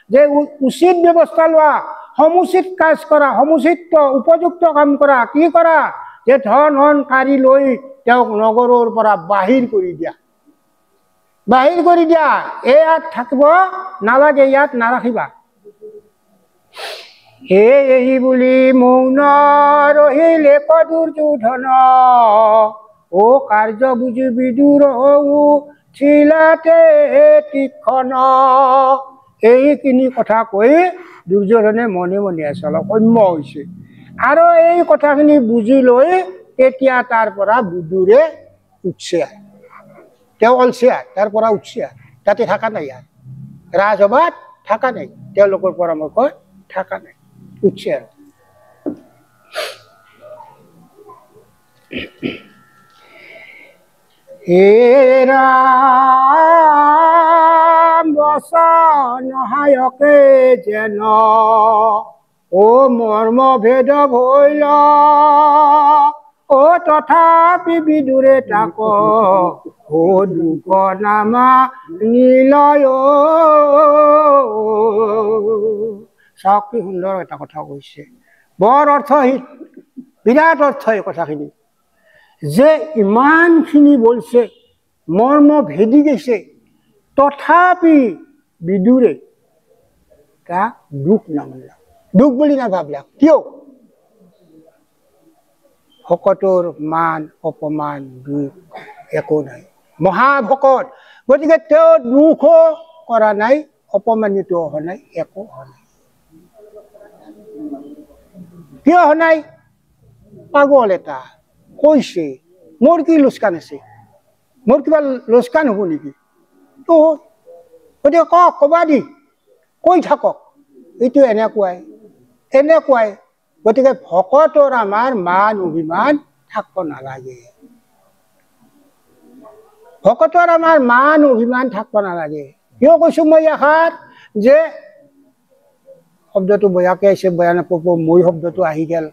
যে উচিত ব্যৱস্থা লোৱা সমুচিত কাজ কৰা সমুচিত উপযুক্ত কাম কৰা কি কৰা যে ধন কাঢ়ি লৈ তেওঁক নগৰৰ পৰা বাহিৰ কৰি দিয়া ইয়াত থাকিব নালাগে ইয়াত নাৰাখিবা এই বুলি মৌন ৰহিলে দুৰ্যোধন কাৰ্য বুজি বিদুৰ চিলাতে তীক্ষ্ণ এইখিনি কথা কৈ দুৰ্যোধনে মনে মনে আছে অলপ সৌম্য হৈছে আৰু এই কথাখিনি বুজি লৈ তেতিয়া তাৰ পৰা বিদুৰে উঠছে তেওঁ অলছে তাৰ পৰা উঠছে তাতে থকা নাই ইয়াৰ ৰাজসভাত থকা নাই তেওঁলোকৰ পৰামৰ্শ থকা নাই উঠছে আৰু হে ৰাম বচন সহায়কে যেন মৰ্ম ভেদ ভৈল তথাপি বিদুৰে তাক দুখ নামা নিলয় চাওক কি সুন্দৰ এটা কথা কৈছে বৰ অৰ্থহীন বিৰাট অৰ্থ এই কথাখিনি যে ইমানখিনি বলছে মৰ্ম ভেদি গৈছে তথাপি বিদুৰে তাক দুখ নামানিলা দুখ বুলি নাভাবিলা কিয় ভকতৰ মান অপমান দুখ একো নাই মহাভকত গতিকে তেওঁ দুখো কৰা নাই অপমানিত হোৱা নাই একো হোৱা নাই কিয় হোৱা নাই পাগল এটা কৈছে মোৰ কি লোকচান আছে মোৰ কিবা লোকচান হ'ব নেকি তো গতিকে কবা দি কৈ থাকক এইটো এনেকুৱাই গতিকে ভকতৰ আমাৰ মান অভিমান থাকিব নালাগে ভকতৰ আমাৰ মান অভিমান থাকিব নালাগে কিয় কৈছো মই আশাত যে শব্দটো বয়াকে আহিছে বয়া নাপাব মই শব্দটো আহি গেল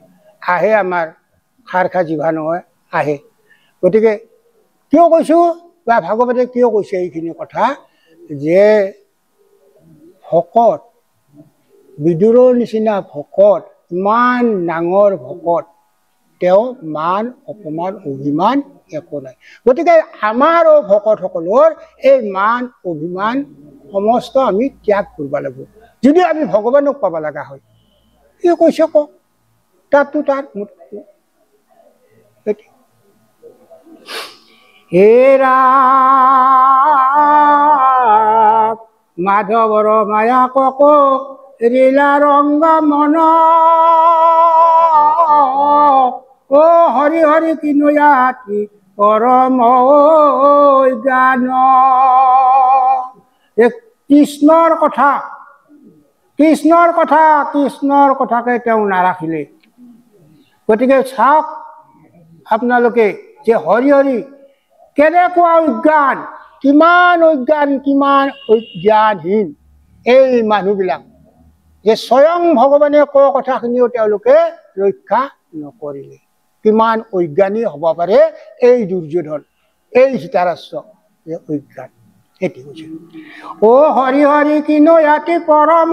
আহে আমাৰ খাৰ খা জিভা নহয় আহে গতিকে কিয় কৈছো বা ভাগৱতে কিয় কৈছে এইখিনি কথা যে ভকত বিদুৰৰ নিচিনা ভকত ইমান ডাঙৰ ভকত তেওঁ মান অপমান অভিমান একো নাই গতিকে আমাৰো ভকতসকলৰ এই মান অভিমান সমস্ত আমি ত্যাগ কৰিব লাগিব যদি আমি ভগৱানক পাব লগা হয় কি কৈছে কওক তাতো তাৰ হে ৰাম মাধৱৰ মায়া কক লীলা ৰংগ মন হৰি হৰি কিনুয়াতি পৰম জ্ঞান কৃষ্ণৰ কথাকে তেওঁ নাৰাখিলে গতিকে চাওক আপোনালোকে যে হৰি হৰি কেনেকুৱা অজ্ঞান কিমান অজ্ঞানহীন এই মানুহবিলাক যে স্বয়ং ভগৱানে কোৱা কথাখিনিও তেওঁলোকে ৰক্ষা নকৰিলে কিমান অজ্ঞানী হ'ব পাৰে এই দুৰ্যোধন এই ধৃতৰাষ্ট্ৰ যে অজ্ঞান এটি কৈছে হৰি হৰি কিনো ইয়াতি পৰম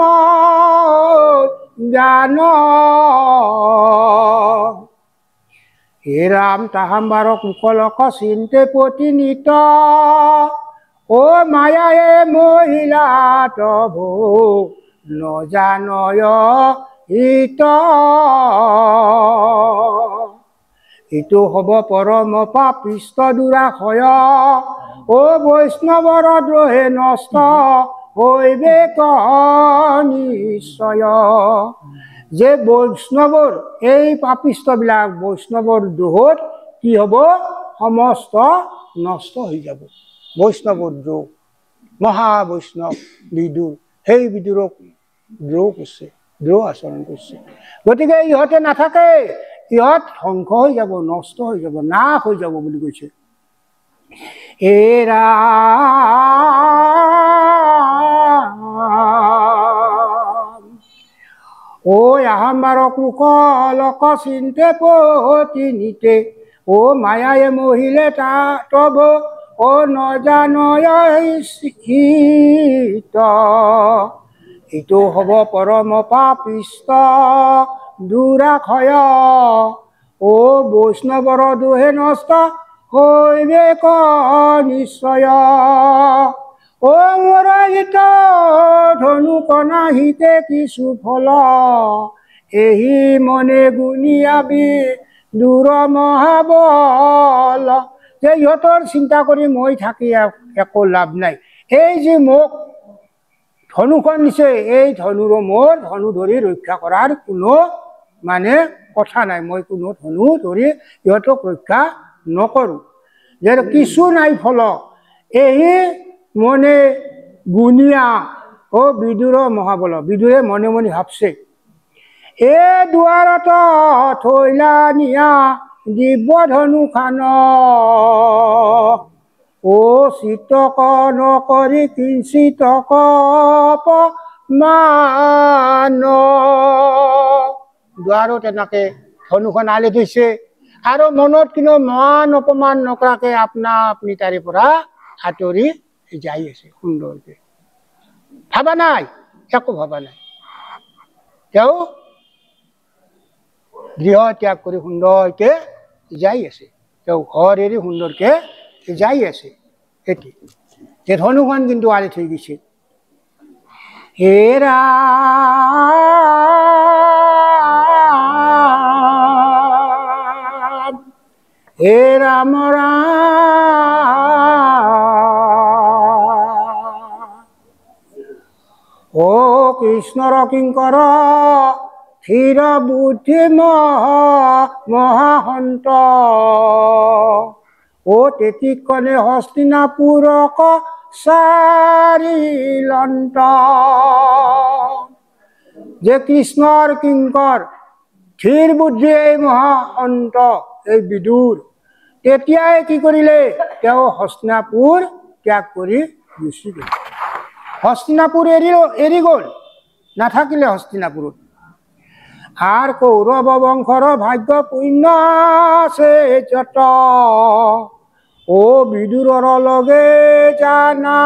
জ্ঞান হে ৰাম তাহাম্বাৰ কুশলক চিন্তে প্ৰতিনিত মায়ায়ে মহিলা তভো নজানয় হিত ইটো হ'ব পৰম পাপিষ্ট দুৰাশয় ও বৈষ্ণৱৰ দ্ৰোহে নষ্ট হইবে নিশ্চয়। যে বৈষ্ণৱৰ এই পাপিষ্টবিলাক বৈষ্ণৱৰ দ্ৰোহত কি হ'ব? সমস্ত নষ্ট হৈ যাব। বৈষ্ণৱৰ দ্ৰোহ, মহাবৈষ্ণৱ বিদুৰ, সেই বিদুৰক দ্ৰোহ কৰিছে, দ্ৰোহ আচৰণ কৰিছে। গতিকে ইহঁতে নাথাকে, ইহঁত ধ্বংস হৈ যাব, নষ্ট হৈ যাব, নাশ হৈ যাব বুলি কৈছে। এৰা ও আহাম্বাৰ কুশলক চিন্তে পতি নিতে, ও মায়ায়ে মহিলে তব ও নজানয় এইটো হ'ব পৰম পাপিষ্ট দুৰাক্ষয়। ও বৈষ্ণৱৰ দ্ৰোহে নষ্ট হইবে নিশ্চয়। ও মোৰ হিত ধনুক নাহিতে কিছু ফল, এহি মনে গুণিয়াবি দূৰ মহাবল। যে ইহঁতৰ চিন্তা কৰি মই থাকি একো লাভ নাই। এই যে মোক ধনুখন দিছে, এই ধনুৰো মোৰ ধনু ধৰি ৰক্ষা কৰাৰ কোনো মানে কথা নাই। মই কোনো ধনু ধৰি ইহঁতক ৰক্ষা নকৰোঁ। যে কিছু নাই ফল, এই মনে গুণিয়া ও বিদুৰ মহাবল। বিদুৰে মনে মনে ভাবছে, এ দুৱাৰত থৈলা নিয়া দিব্য ধনু খান, ও চিতক নকৰি কিঞ্চিতক মান। দুৱাৰত এনেকে ধনুখন আলি থৈছে আৰু মনত কিন্তু মান অপমান নকৰাকে আপনা আপনি তাৰে পৰা আঁতৰি যাই আছে সুন্দৰকে। ভাবা নাই, একো ভাবা নাই। তেওঁ গৃহ ত্যাগ কৰি সুন্দৰকে যাই আছে, তেওঁ ঘৰ এৰি সুন্দৰকে যাই আছে। এটি যে ধনুখন কিন্তু আলি থৈ গৈছে। হেৰা হে ৰাম ও কৃষ্ণৰ কিংকৰ ধীৰ বুদ্ধি মহাসন্ত, ও তেতিকনে হস্তিনাপুৰক চাৰিলন্ত। যে কৃষ্ণৰ কিংকৰ ধীৰ বুদ্ধি এই মহাসন্ত এই বিদুৰ তেতিয়াই কি কৰিলে? তেওঁ হস্তিনাপুৰ ত্যাগ কৰি গুচি গ'ল। হস্তিনাপুৰ এৰি গ'ল, নাথাকিলে হস্তিনাপুৰত। আৰ কৌৰব বংশৰ ভাগ্য পুণ্য আছে যত, ও বিদুৰৰ লগে জানা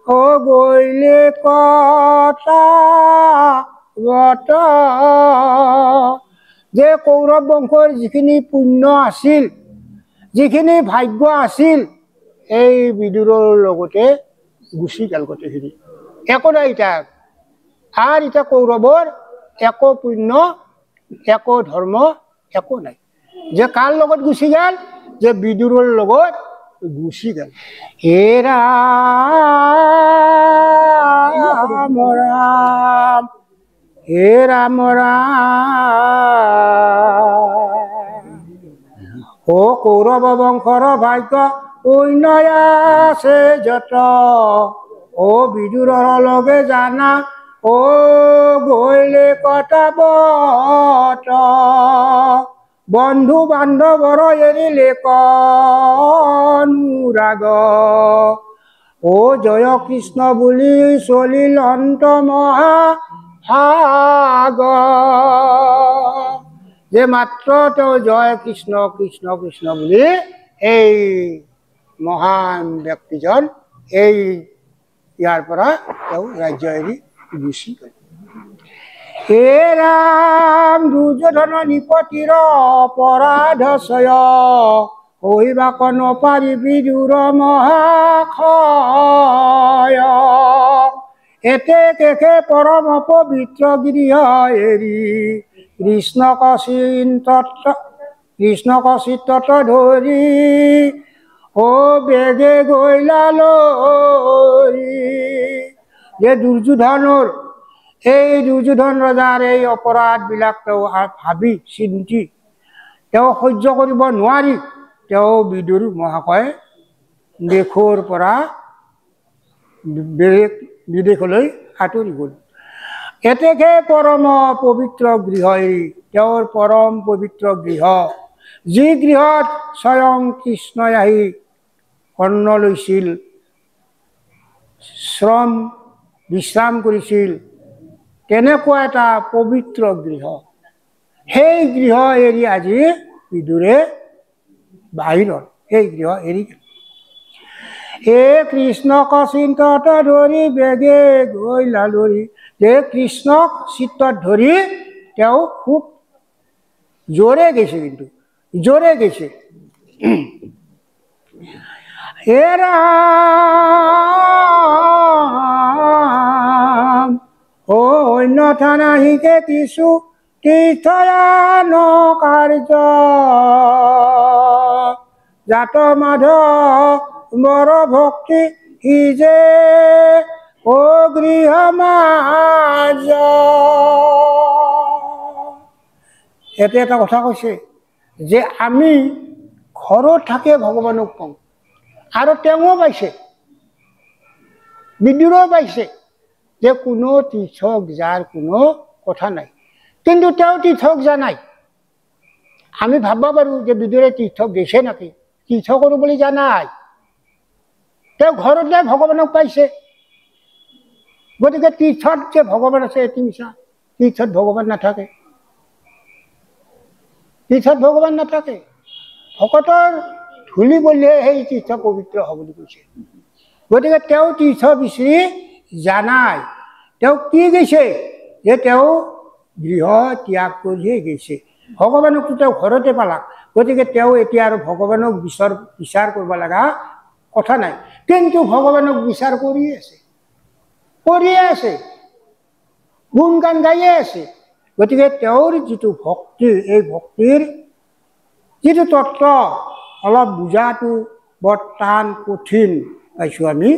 ও গইলে কথা বত। যে কৌৰৱ বংশৰ যিখিনি পুণ্য আছিল, যিখিনি ভাগ্য আছিল, এই বিদুৰৰ লগতে গুচি গেল গোটেইখিনি। একো নাই এতিয়া। আৰ এতিয়া কৌৰৱৰ একো পুণ্য, একো ধৰ্ম, একো নাই। যে কাৰ লগত গুচি গেল? যে বিদুৰৰ লগত গুচি গেল। হে ৰাম ৰাম, হে ৰাম ৰাম। ও কৌৰৱ বংশৰ ভাগ্য উন্নয় আছে যত, ও বিদুৰৰ লগে জানা ও গইলে কথা বত। বন্ধু বান্ধৱৰ এৰিলে অনুৰাগ, ও জয় কৃষ্ণ বুলি চলিল অন্ত মহাভাগ। যে মাত্ৰ তেওঁ জয় কৃষ্ণ কৃষ্ণ কৃষ্ণ বুলি এই মহান ব্যক্তিজন এই ইয়াৰ পৰা তেওঁ ৰাজ্য এৰি গুচি গ'ল। হে ৰাম দুৰ্যোধন নিপতিৰ অপৰাধচয়, সহিবাক নপাৰি বিদুৰ মহাক্ষয়। এতে কেশে পৰম পবিত্ৰ গৃহ এৰি, কৃষ্ণক চিন্তত ধৰি, ও বেগে গৈলালৈ যে দুৰ্যোধনৰ এই দুৰ্যোধন ৰজাৰ এই অপৰাধবিলাক তেওঁ ভাবি চিন্তি তেওঁ সহ্য কৰিব নোৱাৰি তেওঁ বিদুৰ মহাশয় দেশৰ পৰা বিদেশলৈ আঁতৰি গ'ল। এতেকে পৰম পবিত্ৰ গৃহ এৰি তেওঁৰ পৰম পবিত্ৰ গৃহ যি গৃহত স্বয়ং কৃষ্ণই আহি অন্ন লৈছিল শ্ৰম বিশ্ৰাম কৰিছিল তেনেকুৱা এটা পবিত্ৰ গৃহ সেই গৃহ এৰি আজি বিদুৰে বাহিৰত সেই গৃহ এৰি হে কৃষ্ণক চিন্তত ধৰি বেগে গৈলালৈ যে কৃষ্ণক চিত্তত ধৰি তেওঁ খুব জোৰে গৈছে কিন্তু জোৰে গৈছে হে ৰাম অন্যথা নাহিকে কিছু তীৰ্থয়ান কাৰ্য জাত মাধৱ বৰ ভক্তি হি যে ও গৃহ মাজ ইয়াতে এটা কথা কৈছে যে আমি ঘৰত থাকে ভগৱানক পাওঁ আৰু তেওঁও পাইছে বিদুৰো পাইছে যে কোনো তীৰ্থক যাৰ কোনো কথা নাই কিন্তু তেওঁ তীৰ্থক যা নাই আমি ভাববা পাৰোঁ যে বিদুৰে তীৰ্থক গৈছে নেকি তীৰ্থ কৰোঁ বুলি জানাই তেওঁ ঘৰতে ভগৱানক পাইছে গতিকে তীৰ্থত যে ভগৱান আছে এটি মিছা তীৰ্থত ভগৱান নাথাকে তীৰ্থত ভগৱান নাথাকে ভকতৰ ধূলি বলিয়ে সেই তীৰ্থ পবিত্ৰ হ'ব বুলি কৈছে গতিকে তেওঁ তীৰ্থ বিচাৰি জানাই তেওঁ কি গৈছে যে তেওঁ গৃহ ত্যাগ কৰিহে গৈছে ভগৱানকতো তেওঁ ঘৰতে পালাক গতিকে তেওঁ এতিয়া আৰু ভগৱানক বিচাৰ কৰিব লগা কথা নাই কিন্তু ভগৱানক বিচাৰ কৰিয়ে আছে গুণ গান গাইয়ে আছে গতিকে তেওঁৰ যিটো ভক্তি এই ভক্তিৰ যিটো তত্ত্ব অলপ বুজাটো বৰ টান কঠিন পাইছোঁ আমি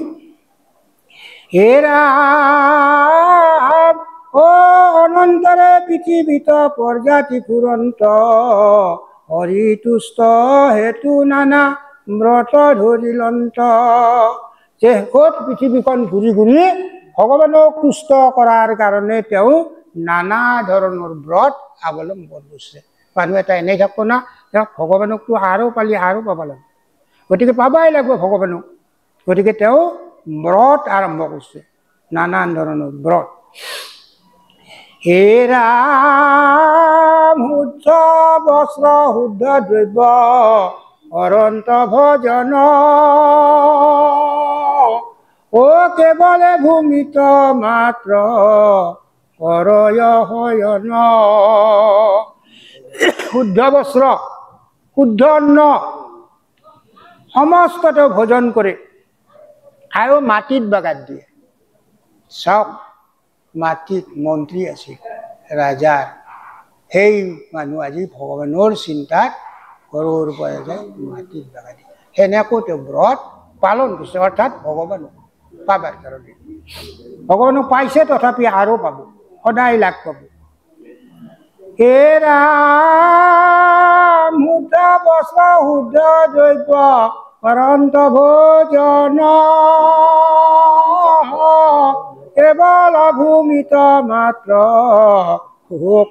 হে ৰাম ও অনন্তৰে পৃথিৱীত প্ৰজাতি ফুৰন্ত হৰি তুষ্ট হেতু নানা ব্ৰত ধৰিলন্ত যে ক'ত পৃথিৱীখন ঘূৰি ঘূৰি ভগৱানক তুষ্ট কৰাৰ কাৰণে তেওঁ নানা ধৰণৰ ব্ৰত অৱলম্বন কৰিছে মানুহ এটা এনেই থাকিব না তেওঁ ভগৱানকতো আৰু পালি আৰু পাব লাগিব গতিকে পাবাই লাগিব ভগৱানক গতিকে তেওঁ ব্ৰত আৰম্ভ কৰিছে নানান ধৰণৰ ব্ৰত হে ৰাম শুদ্ধ বস্ত্ৰ শুদ্ধ দ্ৰব্য অনন্ত ভজন ও কেৱলে ভূমিত মাত্ৰ কৰয় শয়ন শুদ্ধ বস্ত্ৰ শুদ্ধ অন্ন সমস্তটো ভোজন কৰে আৰু মাটিত বাগান দিয়ে চাওক মাটিত মন্ত্ৰী আছিল ৰাজাৰ সেই মানুহ আজি ভগৱানৰ চিন্তাত ঘৰৰ পৰা যায় মাটিত বাগান দিয়ে সেনেকৈ তেওঁ ব্ৰত পালন কৰিছে অৰ্থাৎ ভগৱানক পাবাৰ কাৰণে ভগৱানক পাইছে তথাপি আৰু পাব সদায় লাভ পাব হে ৰাম শুদ্ধ বস্ত্ৰ শুদ্ধ দ্ৰব্য অনন্ত ভোজন কেৱল ভূমিত মাত্ৰ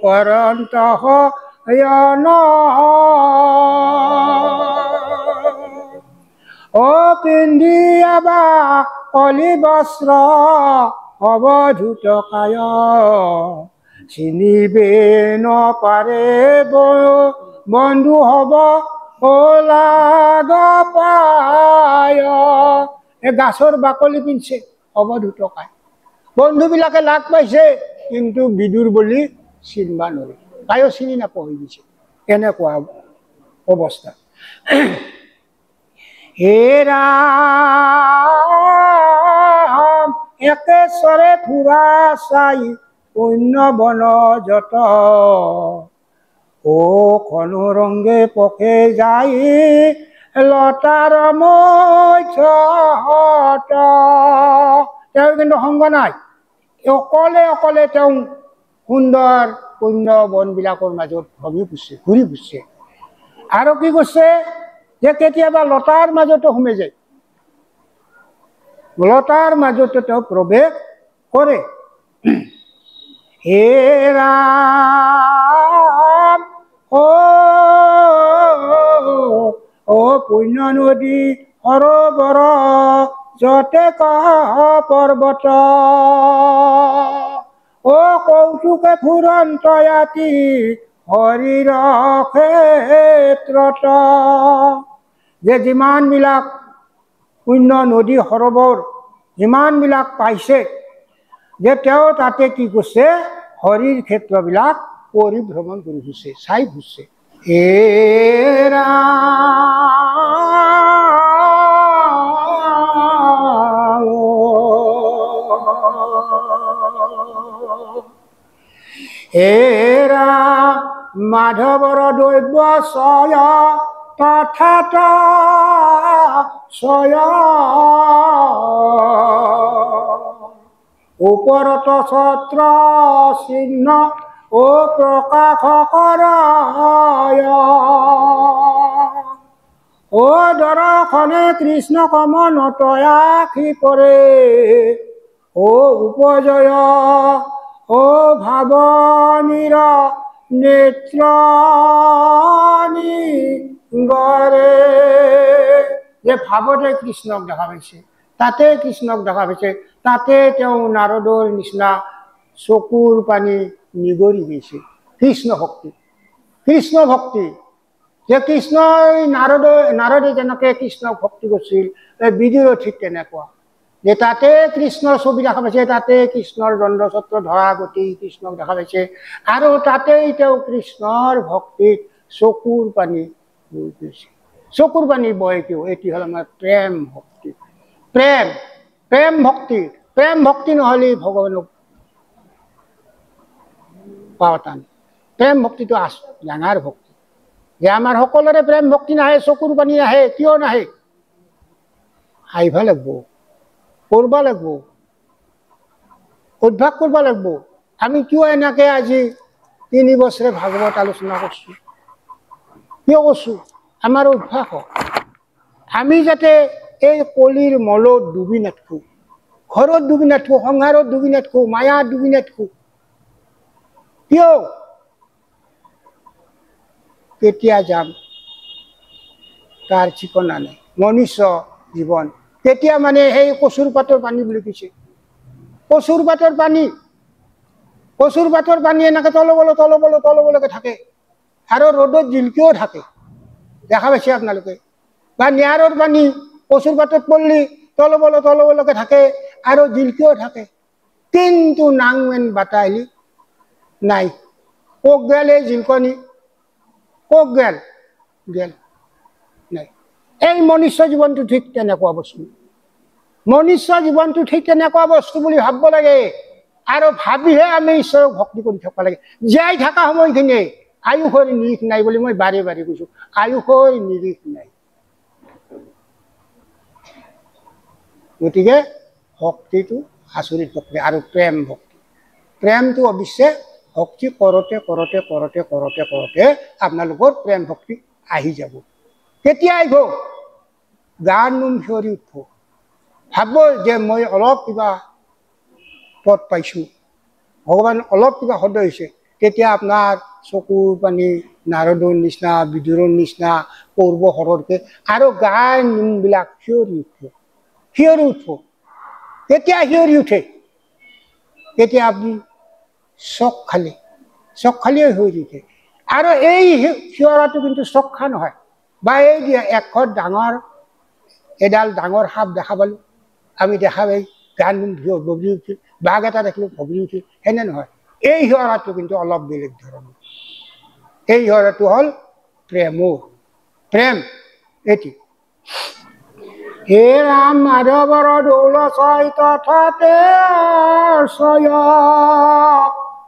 কৰন্ত শয়ন ও পিন্ধিয়াবা কলি বস্ত্ৰ অৱধূত কায় চিনিবে নপাৰে বন্ধু হব লাগ পায় এই গাছৰ বাকলি পিন্ধছে অৱধূত কায় বন্ধুবিলাকে লাগ পাইছে কিন্তু বিদুৰ বুলি চিনবা নোৱাৰে তাইও চিনি নাপাই দিছে এনেকুৱা অৱস্থা হে ৰাম একেশ্বৰে ফুৰা চাই অন্য বন যত ও কনৰঙ্গে পখে যাই লতাৰ মধ্যত তেওঁৰ কিন্তু সংগ নাই অকলে অকলে তেওঁ সুন্দৰ পুণ্য বনবিলাকৰ মাজত ঘূৰি ফুৰিছে আৰু কি কৈছে যে কেতিয়াবা লতাৰ মাজতো সোমাই যায় লতাৰ মাজতো তেওঁ প্ৰৱেশ কৰে হে ৰাম অ পুণ্য নদী সৰোবৰ যতে কহ পৰ্বত অ কৌতুকে ফুৰন্ত ইয়াতি হৰিৰ ক্ষেত্ৰত যে যিমানবিলাক পুণ্য নদী সৰোবৰ যিমানবিলাক পাইছে যে তেওঁ তাতে কি কৈছে হৰিৰ ক্ষেত্ৰবিলাক পৰিভ্ৰমণ কৰি ফুৰিছে চাই ফুৰিছে এৰা এৰা মাধৱৰ দৈব্য ছয় তথাত ছয় ওপৰত ছত্ৰ চিহ্ন ও প্ৰকাশ কৰয় ও দৰ্শনে কৃষ্ণ কমন তয়াসি পৰে ও উপজয় ও ভাৱনীৰ নেত্ৰণী গৰে যে ভাৱতে কৃষ্ণক দেখা পাইছে তাতে কৃষ্ণক দেখা পাইছে তাতে তেওঁ নাৰদৰ নিচিনা চকুৰ পানী নিগৰি গৈছে কৃষ্ণ ভক্তি যে কৃষ্ণই নাৰদে যেনেকৈ কৃষ্ণক ভক্তি কৰিছিল বিদুৰো ঠিক তেনেকুৱা যে তাতে কৃষ্ণৰ ছবি দেখা পাইছে তাতে কৃষ্ণৰ দণ্ড ছত্ৰ ধৰা গতি কৃষ্ণক দেখা পাইছে আৰু তাতেই তেওঁ কৃষ্ণৰ ভক্তিত চকুৰ পানী বৈ গৈছে চকুৰ পানী বয় কিয় এটি হ'ল আমাৰ প্ৰেম ভক্তি প্ৰেম ভক্তি নহ'লে ভগৱানক পাওঁ টান প্ৰেম ভক্তিটো ডাঙৰ ভক্তি যে আমাৰ সকলোৰে প্ৰেম ভক্তি নাহে চকুৰ পানী নাহে কিয় নাহে আহিব লাগিব কৰিব লাগিব অভ্যাস কৰিব লাগিব আমি কিয় এনেকৈ আজি 3 বছৰে ভাগৱত আলোচনা কৰিছোঁ কিয় কৈছোঁ আমাৰ অভ্যাস আমি যাতে এই কলিৰ মলত ডুবি নাথাকোঁ ঘৰত ডুবি নাথাকোঁ সংসাৰত ডুবি নাথাকোঁ মায়াত ডুবি নাথাকোঁ কিয় কেতিয়া যাম তাৰ ঠিকনা নাই মনুষ্য জীৱন কেতিয়া মানে সেই কচুৰ পাতৰ পানী বুলি কৈছে কচুৰ পাতৰ পানী এনেকৈ তলবলৈকে থাকে আৰু ৰ'দত জিলকিও থাকে দেখা পাইছে আপোনালোকে বা নিয়াৰৰ পানী কচুৰ পাতত পৰলি তলবলৈকে থাকে আৰু জিলকিও থাকে কিন্তু নাংমেন বাটা আহিলি নাই কক গেল এই জিলকনি কক গেল নাই এই মনুষ্য জীৱনটো ঠিক তেনেকুৱা বস্তু বুলি ভাবিব লাগে আৰু ভাবিহে আমি ঈশ্বৰক ভক্তি কৰি থাকিব লাগে জীয়াই থকা সময়খিনি আয়ুসৰ নিৰিখ নাই বুলি মই বাৰে কৈছোঁ আয়ুসৰ নিৰিখ নাই গতিকে ভক্তিটো আচৰিত ভক্তি আৰু প্ৰেমটো অৱশ্যে ভক্তি কৰোঁতে আপোনালোকৰ প্ৰেম ভক্তি আহি যাব কেতিয়া আহিব গাৰ নোম শিয়ৰি উঠিব ভাবিব যে মই অলপ কিবা পদ পাইছোঁ ভগৱান অলপ কিবা শব্দ হৈছে তেতিয়া আপোনাৰ চকুৰ পানী নাৰদৰ নিচিনা বিদুৰৰ নিচিনা পূৰ্ব সৰৰকে আৰু গাৰ নোমবিলাক শিয়ৰি উঠিব কেতিয়া শিয়ৰি উঠে তেতিয়া আপুনি চক খালিয়ে শিয়ৰি উঠে আৰু এই শিয়ৰাটো কিন্তু চকখা নহয় বা এই এডাল ডাঙৰ সাপ দেখা পালোঁ আমি দেখা পাই গাৰ নোম বগৰি উঠিল বাঘ এটা দেখিলোঁ বগৰি উঠিল সেনে নহয় এই শিয়ৰাটো কিন্তু অলপ বেলেগ ধৰণৰ এই শিয়ৰাটো হ'ল প্ৰেম এটি হে ৰাম মাধৱৰ দৌল ছয় তথাতে ছয়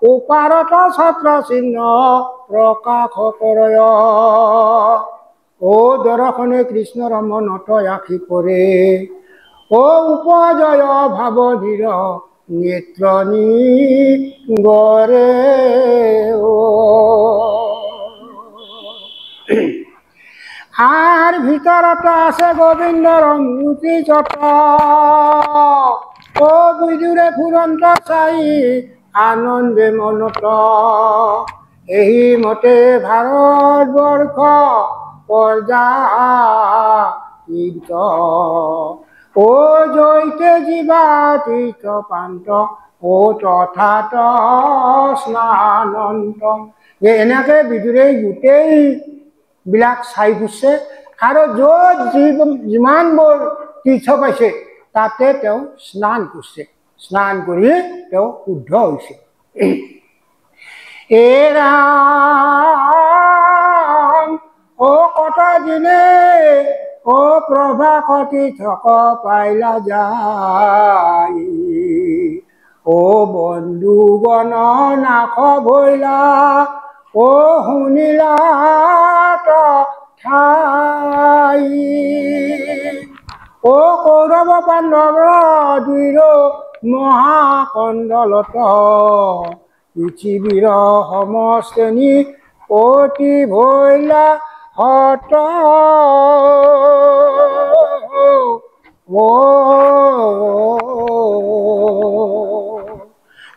উপাৰত ছত্ৰ চিহ্ন প্ৰকাশ কৰয় ও দৰ্শনে কৃষ্ণৰ মনত আখি পৰে ও উপজয় ভাৱ ধীৰ নেত্ৰনি গৰে আৰ ভিতৰত আছে গোবিন্দৰ মূৰ্তি যত ও বিদুৰে ফুৰন্ত চাই আনন্দে মনত এই মতে ভাৰতবৰ্ষ পৰ্যায়িত ও জয়তে জীৱা তীৰ্থ পান্ত ও তথাত স্নানন্ত যে এনেকে বিদুৰে গোটেই বিলাক চাই ফুৰিছে আৰু য'ত যিমানবোৰ তীৰ্থ পাইছে তাতে তেওঁ স্নান কৰিছে স্নান কৰি তেওঁ শুদ্ধ হৈছে এ ৰাম ও কত দিনে ও প্ৰভাকতি থক পাইলা যায় ও বন্ধুগণ নাশ ভৈলা ও শুনিলা ঠাই ও কৌৰৱ পাণ্ডৱৰ দুইৰ মহাকণ্ডলত পৃথিৱীৰ সমষ্টেনি অতি ভৈলা হত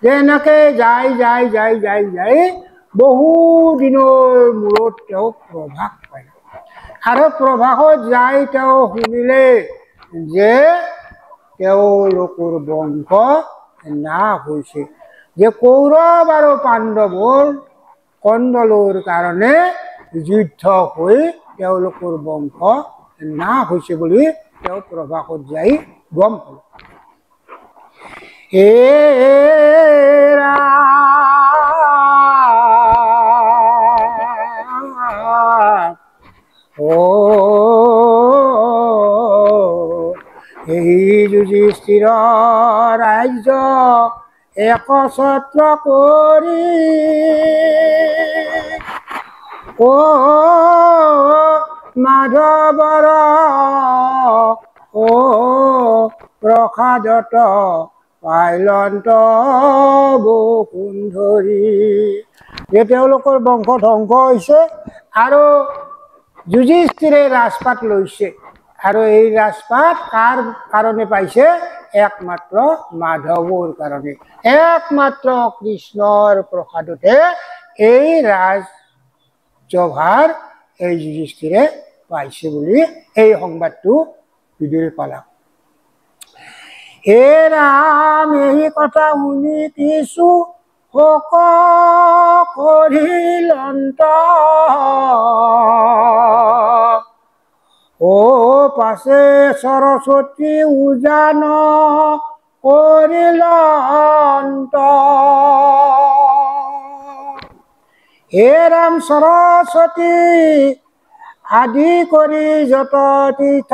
যেনেকে যাই যাই যাই যাই যাই বহু দিনৰ মূৰত তেওঁ প্ৰভাস পায় আৰু প্ৰভাসত যাই তেওঁ শুনিলে যে তেওঁলোকৰ বংশ নাশ হৈছে যে কৌৰৱ আৰু পাণ্ডৱৰ কণ্ডলৰ কাৰণে যুদ্ধ হৈ তেওঁলোকৰ বংশ নাশ হৈছে বুলি তেওঁ প্ৰভাসত যাই গম পালে হে এই যুধিষ্ঠিৰ ৰাজ্য একছত্ৰ কৰি ও মাধৱৰ ও প্ৰসাদত পাইলন্ত বসুন্ধৰি যে তেওঁলোকৰ বংশ ধ্বংস হৈছে আৰু যুধিষ্ঠিৰে ৰাজপাট লৈছে আৰু এই ৰাজপাট কাৰ কাৰণে পাইছে একমাত্ৰ মাধৱৰ কাৰণে একমাত্ৰ কৃষ্ণৰ প্ৰসাদতে এই ৰাজভাৰ এই যুধিষ্ঠিৰে পাইছে বুলি এই সংবাদটো বিদুৰে পালা হে ৰাম এই কথা শুনি কিছু শোক কৰিলন্ত ও পাছে সৰস্বতী উজান কৰিলন্ত হে ৰাম সৰস্বতী আদি কৰি যত তীৰ্থ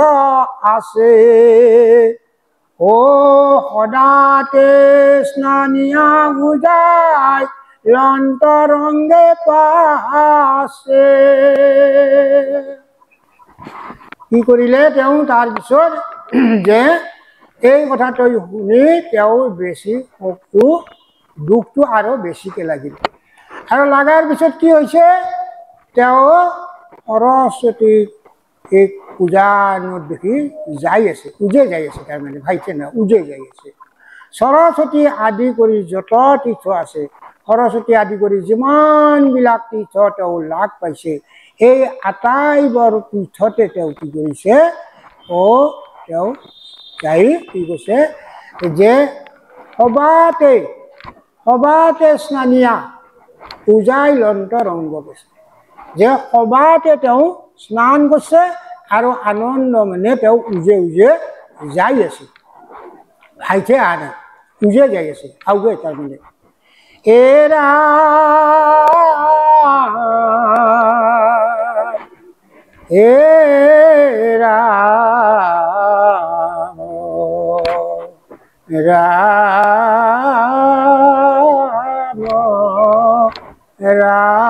আছে ও সদাতে স্নানিয়া বুজাই লন্তৰংগে পাছে কি কৰিলে তেওঁ তাৰপিছত যে এই কথাটো শুনি তেওঁ বেছি শোকটো দুখটো আৰু বেছিকে লাগিল আৰু লগাৰ পিছত কি হৈছে তেওঁ সৰস্বতীক एक पूजा देखी যাই আছে উজে যাই আছে তাৰমানে ভাইছে না উজে যাই আছে সৰস্বতী আদি কৰি যত তীৰ্থ আছে সৰস্বতী আদি কৰি যিমান বিলাক তীৰ্থ তেওঁ লাভ পাইছে এই আটাইবোৰ তীৰ্থতে তেওঁ কি কৰিছে ও তেওঁ যাই কি কৈছে যে সবাতে স্নানিয়া পূজাই লন্তৰংগ কৈছে যে সবাতে তেওঁ স্নান কৰিছে আৰু আনন্দ মানে তেওঁ উজে উজে যাই আছে ভাইছে আনে উজে যাই আছে আউগে তাৰমানে এৰা এৰা ৰাম ৰাম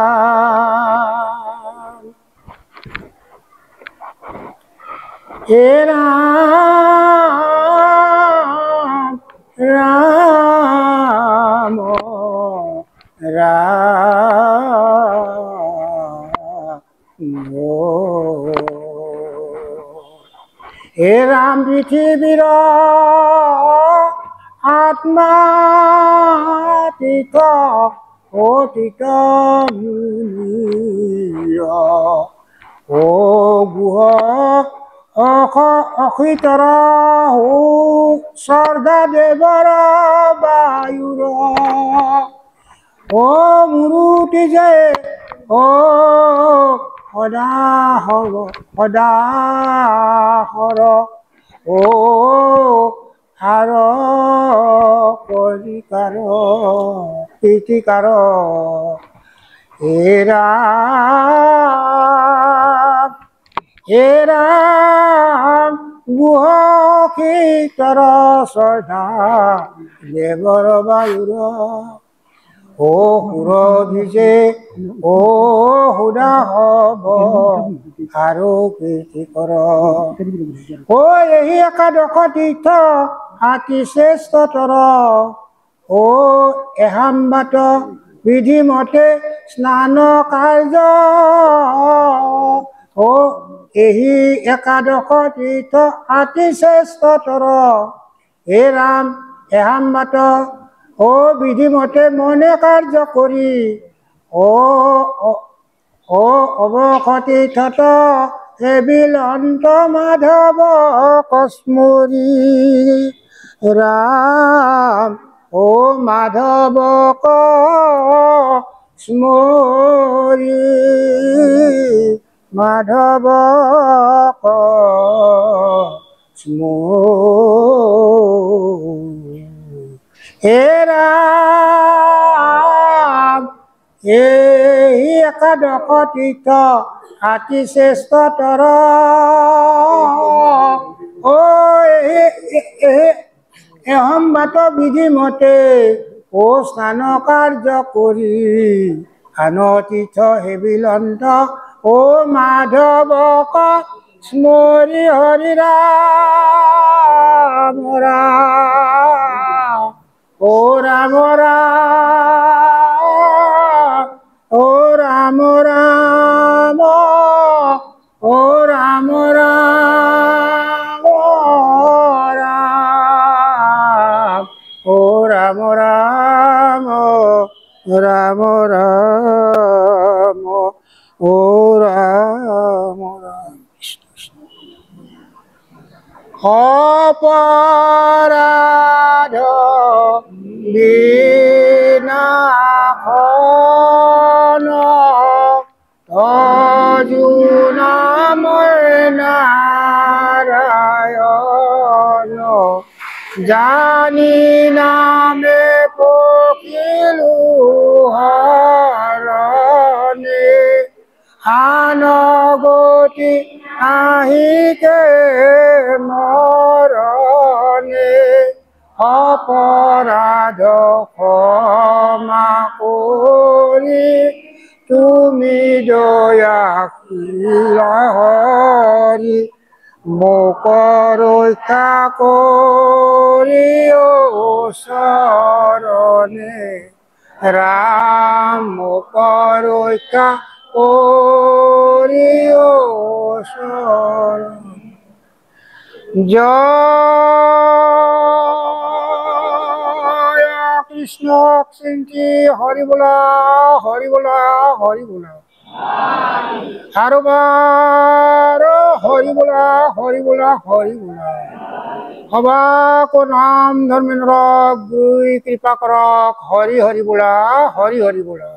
হে ৰাম ৰাম ৰাম হে ৰাম পৃথিৱীৰ আত্মা তীৰ্থ অতীত ও গুহ অখিতৰ শ্ৰদ্ধা দেৱৰ বায়ুৰ ও মূৰ্তি যে ও সদা হৰ সদা হৰ ও হাৰ কৰিকাৰ প্ৰীতিকাৰ হে ৰাম গুহ অখিতৰ শ্ৰদ্ধা দেৱৰ বায়ুৰ ও সুৰভিজে ও সুদা হব আৰু প্ৰীতিকৰ ও এই একাদশ তীৰ্থ আতি শ্ৰেষ্ঠতৰ ও এহাম্বাত বিধিমতে স্নান কাৰ্য ও এই একাদশ তীৰ্থ আতি শ্ৰেষ্ঠতৰ হে ৰাম এহাম্বাত ও বিধিমতে মনে কাৰ্য কৰি ও অৱসতি থত এবিলন্ত মাধৱ কস্মৰী ৰাম ও মাধৱ কস্মৰী মাধৱ কস্মৰী হে ৰাম এই একাদশ তীৰ্থ আতি শ্ৰেষ্ঠতৰ ও এহম্বাত বিধিমতে ও স্নান কাৰ্য কৰি আন তীৰ্থ হেবিলন্ত ও মাধৱক স্মৰি হৰি ৰাম ৰাম ও ৰাম ৰাম ও ৰাম ৰাম ও ৰাম ৰাম ৰাম ও ৰাম ৰাম ৰাম ৰাম ও ৰাম ৰাম অপৰাধ বিনাশন তজু নাময় নাৰায়ণ জানি নামে পকিলো হৰণে আনগতি আহিকে মৰণে অপৰাধ ক্ষমা কৰি তুমি দয়াশীল হৰি মোক ৰক্ষা কৰি চৰণে ৰাম মোক ৰক্ষা কৰি চৰণে জয় কৃষ্ণ চিন্তি হৰি বোলা হৰি বোলা হৰি বোলা আৰু বাৰ হৰি বোলা হৰি বোলা হৰি বোলা সবাকো নাম ধৰ্মেন্দ্ৰ গুৰুই কৃপা কৰক হৰি হৰি বোলা হৰি হৰি বোলা।